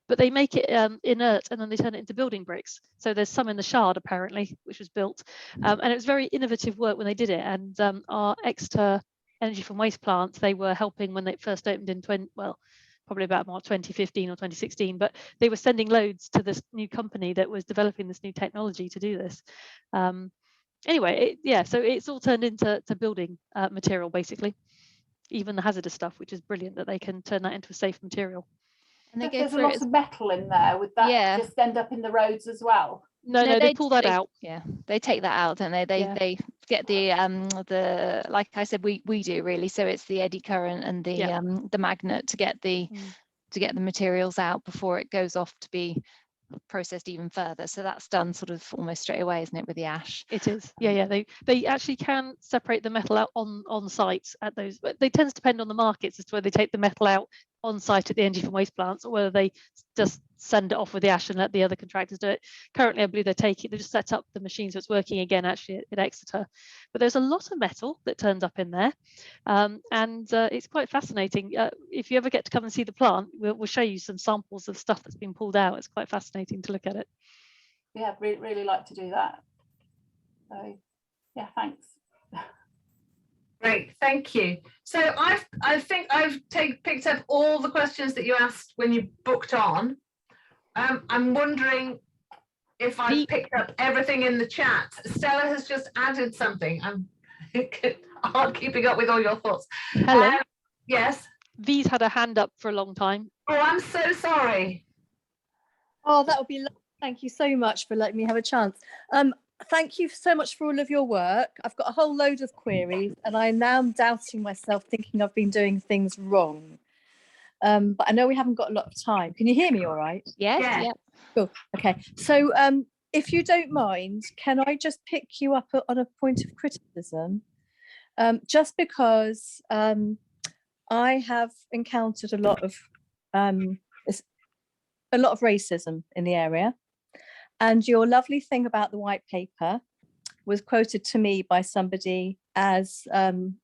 Speaker 2: But they make it inert, and then they turn it into building bricks. So there's some in the Shard, apparently, which was built. And it was very innovative work when they did it. And our Exeter Energy from Waste plant, they were helping when they first opened in probably about 2015 or 2016. But they were sending loads to this new company that was developing this new technology to do this. Anyway, so it's all turned into building material, basically. Even the hazardous stuff, which is brilliant that they can turn that into a safe material.
Speaker 4: And they go
Speaker 9: There's a
Speaker 4: through
Speaker 9: lot of metal in there. Would that just end up in the roads as well?
Speaker 2: No, they pull that out.
Speaker 4: Yeah, they take that out, don't they? They get the like I said, we do really. So it's the eddy current and the magnet to get the materials out before it goes off to be processed even further. So that's done sort of almost straight away, isn't it, with the ash?
Speaker 2: It is. Yeah. They actually can separate the metal out on site at those, but they tend to depend on the markets as to whether they take the metal out on site at the energy from waste plants, or whether they just send it off with the ash and let the other contractors do it. Currently, I believe they just set up the machine so it's working again actually at Exeter. But there's a lot of metal that turns up in there, and it's quite fascinating. If you ever get to come and see the plant, we'll show you some samples of stuff that's been pulled out. It's quite fascinating to look at it.
Speaker 9: Yeah, really like to do that. So yeah, thanks.
Speaker 1: Great, thank you. So I think I've picked up all the questions that you asked when you booked on. I'm wondering if I've picked up everything in the chat. Stella has just added something. I'm hard keeping up with all your thoughts.
Speaker 2: Hello.
Speaker 1: Yes.
Speaker 2: V's had a hand up for a long time.
Speaker 1: Oh, I'm so sorry.
Speaker 10: Oh, that would be lovely. Thank you so much for letting me have a chance. Thank you so much for all of your work. I've got a whole load of queries, and I now am doubting myself, thinking I've been doing things wrong. But I know we haven't got a lot of time. Can you hear me all right?
Speaker 4: Yes.
Speaker 1: Yeah.
Speaker 10: Cool. Okay. So if you don't mind, can I just pick you up on a point of criticism? Just because I have encountered a lot of racism in the area. And your lovely thing about the white paper was quoted to me by somebody as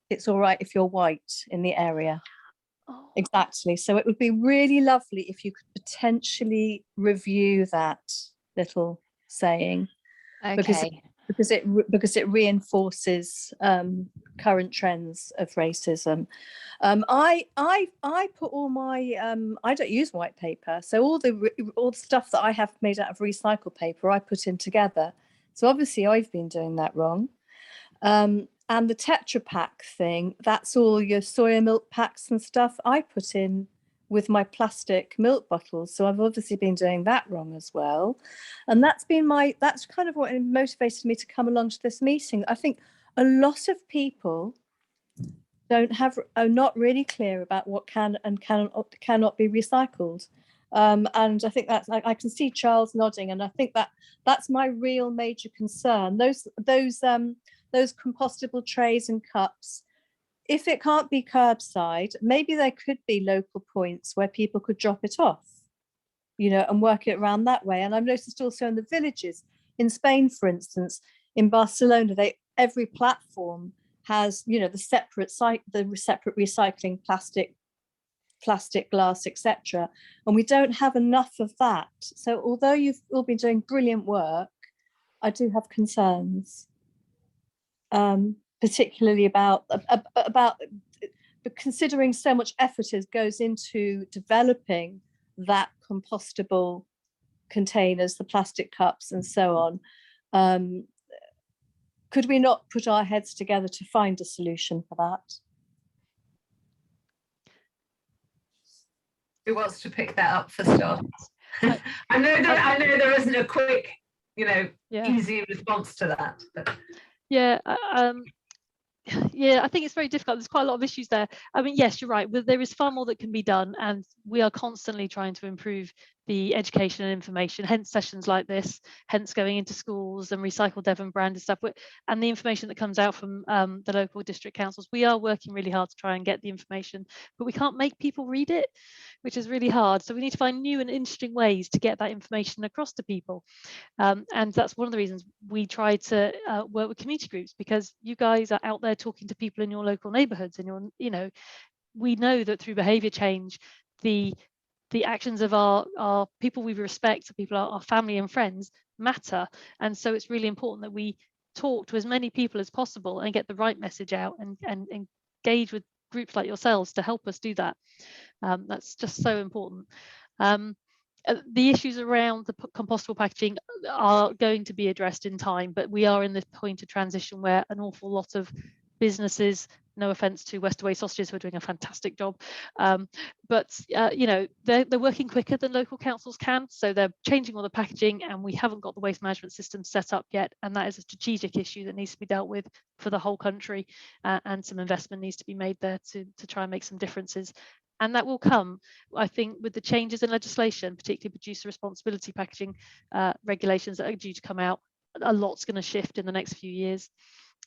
Speaker 10: it's all right if you're white in the area.
Speaker 2: Oh.
Speaker 10: Exactly. So it would be really lovely if you could potentially review that little saying.
Speaker 4: Okay.
Speaker 10: Because it reinforces current trends of racism. I put all my I don't use white paper, so all the stuff that I have made out of recycled paper I put in together. So obviously I've been doing that wrong. And the Tetra Pak thing, that's all your soya milk packs and stuff I put in with my plastic milk bottles. So I've obviously been doing that wrong as well. And that's kind of what motivated me to come along to this meeting. I think a lot of people are not really clear about what can and cannot be recycled. And I think that's, I can see Charles nodding, and I think that's my real major concern. Those compostable trays and cups, if it can't be curbside, maybe there could be local points where people could drop it off, and work it around that way. And I've noticed also in the villages in Spain, for instance, in Barcelona, every platform has, the separate recycling plastic, glass, etc. And we don't have enough of that. So although you've all been doing brilliant work, I do have concerns, particularly about considering so much effort goes into developing that compostable containers, the plastic cups and so on. Could we not put our heads together to find a solution for that?
Speaker 1: Who wants to pick that up for starters? I know there isn't a quick, easy response to that. But.
Speaker 2: Yeah, I think it's very difficult. There's quite a lot of issues there. I mean, yes, you're right. There is far more that can be done, and we are constantly trying to improve the education and information, hence sessions like this, hence going into schools and Recycle Devon branded stuff, and the information that comes out from the local district councils. We are working really hard to try and get the information, but we can't make people read it, which is really hard. So we need to find new and interesting ways to get that information across to people. And that's one of the reasons we try to work with community groups, because you guys are out there talking to people in your local neighborhoods, and we know that through behavior change, the actions of our people we respect, people, our family and friends, matter. And so it's really important that we talk to as many people as possible and get the right message out, and engage with groups like yourselves to help us do that. That's just so important. The issues around the compostable packaging are going to be addressed in time, but we are in this point of transition where an awful lot of businesses, no offense to Westaway Sausages, who are doing a fantastic job, but they're working quicker than local councils can, so they're changing all the packaging, and we haven't got the waste management system set up yet, and that is a strategic issue that needs to be dealt with for the whole country, and some investment needs to be made there to try and make some differences. And that will come, I think, with the changes in legislation, particularly producer responsibility packaging regulations that are due to come out. A lot's going to shift in the next few years.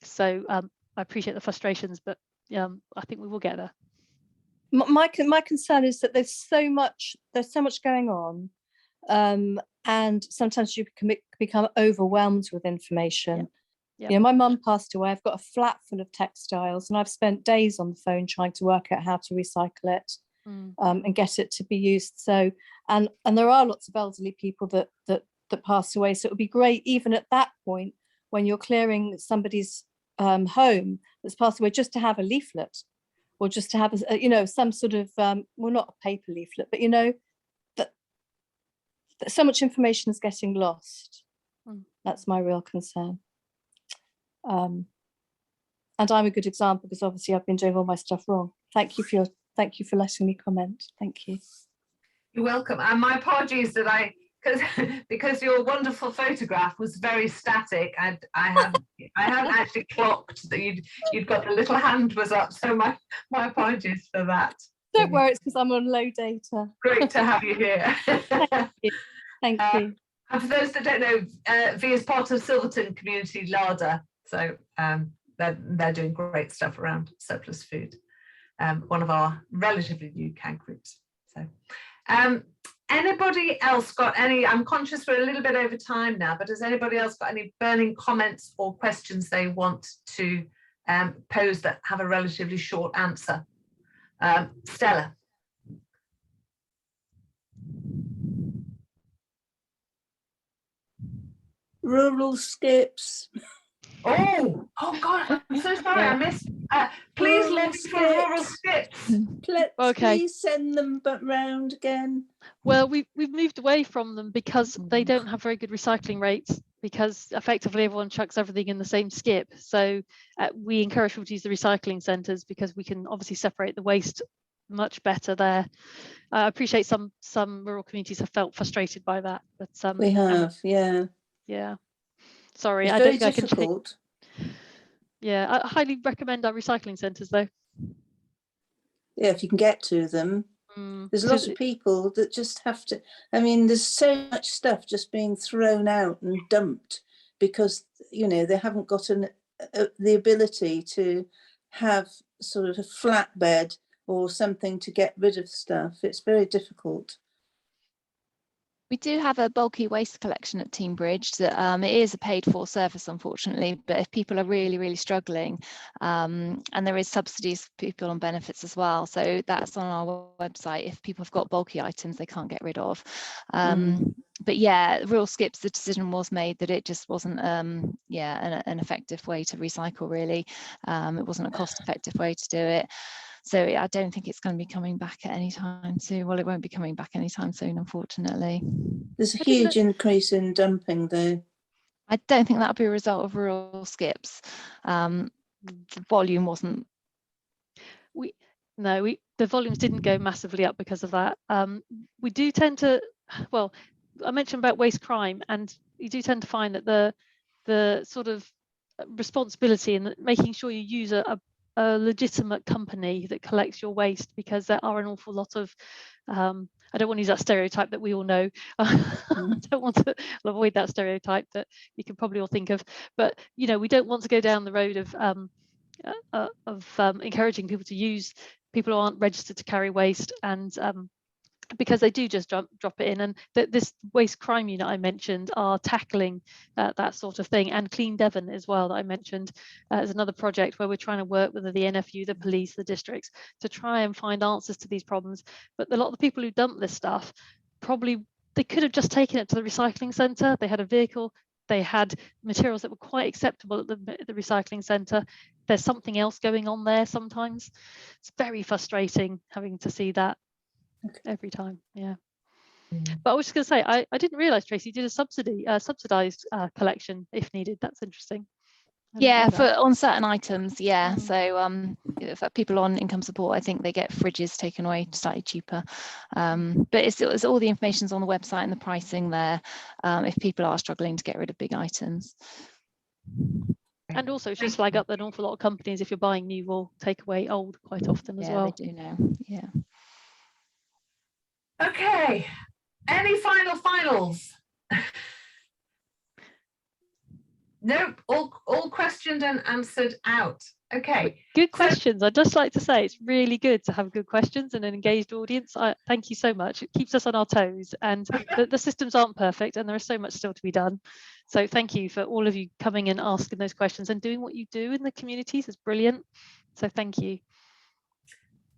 Speaker 2: So I appreciate the frustrations, but I think we will get there.
Speaker 10: My concern is that there's so much going on, and sometimes you can become overwhelmed with information. Yeah. My mum passed away. I've got a flat full of textiles, and I've spent days on the phone trying to work out how to recycle it and get it to be used. So, and there are lots of elderly people that pass away. So it would be great, even at that point, when you're clearing somebody's home that's passed away, just to have a leaflet, or just to have some sort of well, not a paper leaflet, but that so much information is getting lost. That's my real concern. And I'm a good example, because obviously I've been doing all my stuff wrong. Thank you for letting me comment. Thank you.
Speaker 1: You're welcome. And my apologies that because your wonderful photograph was very static, and I haven't actually clocked that you'd got the little hand was up. So my apologies for that.
Speaker 10: Don't worry, it's because I'm on low data.
Speaker 1: Great to have you here.
Speaker 10: Thank you. Thank you.
Speaker 1: And for those that don't know, V is part of Silverton Community Larder. So they're doing great stuff around surplus food. One of our relatively new CAG groups. So anybody else got any, I'm conscious we're a little bit over time now, but has anybody else got any burning comments or questions they want to pose that have a relatively short answer? Stella.
Speaker 11: Rural skips.
Speaker 1: Oh God, I'm so sorry, I missed. Please look for rural skips.
Speaker 11: Please send them round again.
Speaker 2: Well, we've moved away from them because they don't have very good recycling rates, because effectively everyone chucks everything in the same skip. So we encourage people to use the recycling centres, because we can obviously separate the waste much better there. I appreciate some rural communities have felt frustrated by that, but
Speaker 11: We have, yeah.
Speaker 2: yeah. Sorry,
Speaker 11: It's
Speaker 2: I
Speaker 11: very
Speaker 2: don't think I can change.
Speaker 11: difficult.
Speaker 2: Yeah, I highly recommend our recycling centres though.
Speaker 11: Yeah, if you can get to them. There's a lot of people that just have to, I mean, there's so much stuff just being thrown out and dumped because, you know, they haven't got the ability to have sort of a flatbed or something to get rid of stuff. It's very difficult.
Speaker 4: We do have a bulky waste collection at Teignbridge that it is a paid for service, unfortunately, but if people are really, really struggling, and there is subsidies for people on benefits as well. So that's on our website. If people have got bulky items they can't get rid of. But yeah, rural skips, the decision was made that it just wasn't an effective way to recycle, really. It wasn't a cost effective way to do it. So I don't think it's going to be coming back at any time soon. Well, it won't be coming back anytime soon, unfortunately.
Speaker 11: There's a huge increase in dumping, though.
Speaker 4: I don't think that'll be a result of rural skips. The volume wasn't.
Speaker 2: The volumes didn't go massively up because of that. We do tend to, well, I mentioned about waste crime, and you do tend to find that the sort of responsibility in making sure you use a legitimate company that collects your waste, because there are an awful lot of I don't want to use that stereotype that we all know. I don't want to avoid that stereotype that you can probably all think of, but you know, we don't want to go down the road of encouraging people to use people who aren't registered to carry waste, and because they do just drop it in. And this waste crime unit I mentioned are tackling that sort of thing, and Clean Devon as well that I mentioned is another project where we're trying to work with the NFU, the police, the districts to try and find answers to these problems. But a lot of the people who dump this stuff, probably they could have just taken it to the recycling centre. They had a vehicle, they had materials that were quite acceptable at the recycling centre. There's something else going on there sometimes. It's very frustrating having to see that every time. Yeah. But I was just going to say, I didn't realise, Tracy, did a subsidised collection if needed. That's interesting.
Speaker 4: Yeah, on certain items, yeah. So for people on income support, I think they get fridges taken away slightly cheaper. But it's all the information's on the website and the pricing there if people are struggling to get rid of big items.
Speaker 2: And also just flag up that an awful lot of companies, if you're buying new, will take away old quite often as well.
Speaker 4: They do now. Yeah.
Speaker 1: Okay, any finals? Nope, all questioned and answered out. Okay.
Speaker 2: Good questions. I'd just like to say it's really good to have good questions and an engaged audience. Thank you so much. It keeps us on our toes, and the systems aren't perfect and there is so much still to be done. So thank you for all of you coming and asking those questions and doing what you do in the communities. It's brilliant. So thank you.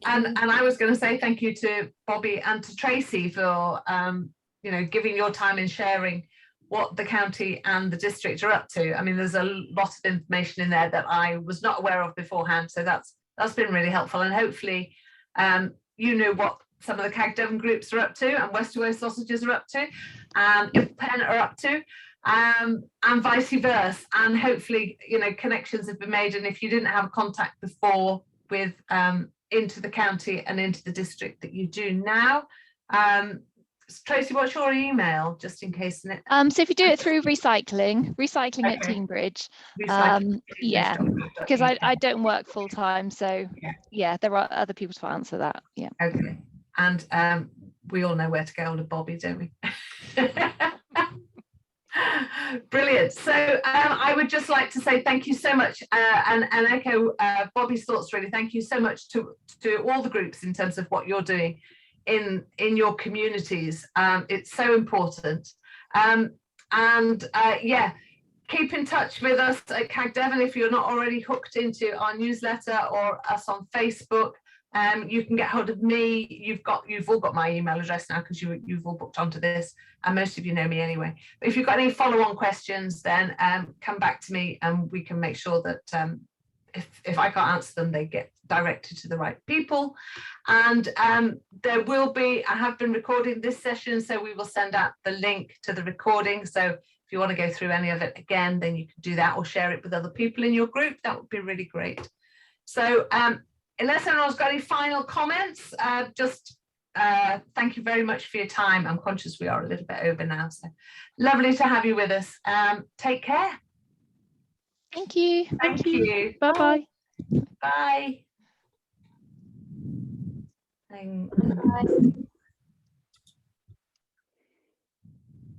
Speaker 1: And I was going to say thank you to Bobby and to Tracy for giving your time and sharing what the county and the district are up to. I mean, there's a lot of information in there that I was not aware of beforehand, so that's been really helpful. And hopefully you know what some of the CAG Devon groups are up to, and Westaway Sausages are up to, and Pen are up to, and vice versa. And hopefully, connections have been made. And if you didn't have a contact before with into the county and into the district, that you do now. Tracy, what's your email, just in case?
Speaker 4: So if you do it through recycling okay. At Teignbridge, yeah, because I don't work full time, so yeah, there are other people to answer that. Yeah.
Speaker 1: Okay, and we all know where to get hold of Bobby, don't we? Brilliant. So I would just like to say thank you so much and echo Bobby's thoughts, really. Thank you so much to all the groups in terms of what you're doing in your communities. It's so important. Yeah, keep in touch with us at CAG Devon if you're not already hooked into our newsletter or us on Facebook. You can get hold of me. You've all got my email address now because you've all booked onto this, and most of you know me anyway. But if you've got any follow-on questions, then come back to me and we can make sure that if I can't answer them, they get directed to the right people. And there will be, I have been recording this session, so we will send out the link to the recording. So if you want to go through any of it again, then you can do that, or share it with other people in your group. That would be really great. So unless anyone's got any final comments, just thank you very much for your time. I'm conscious we are a little bit over now, so lovely to have you with us. Take care.
Speaker 4: Thank you.
Speaker 1: Thank you.
Speaker 2: Bye-bye.
Speaker 1: Bye. Bye.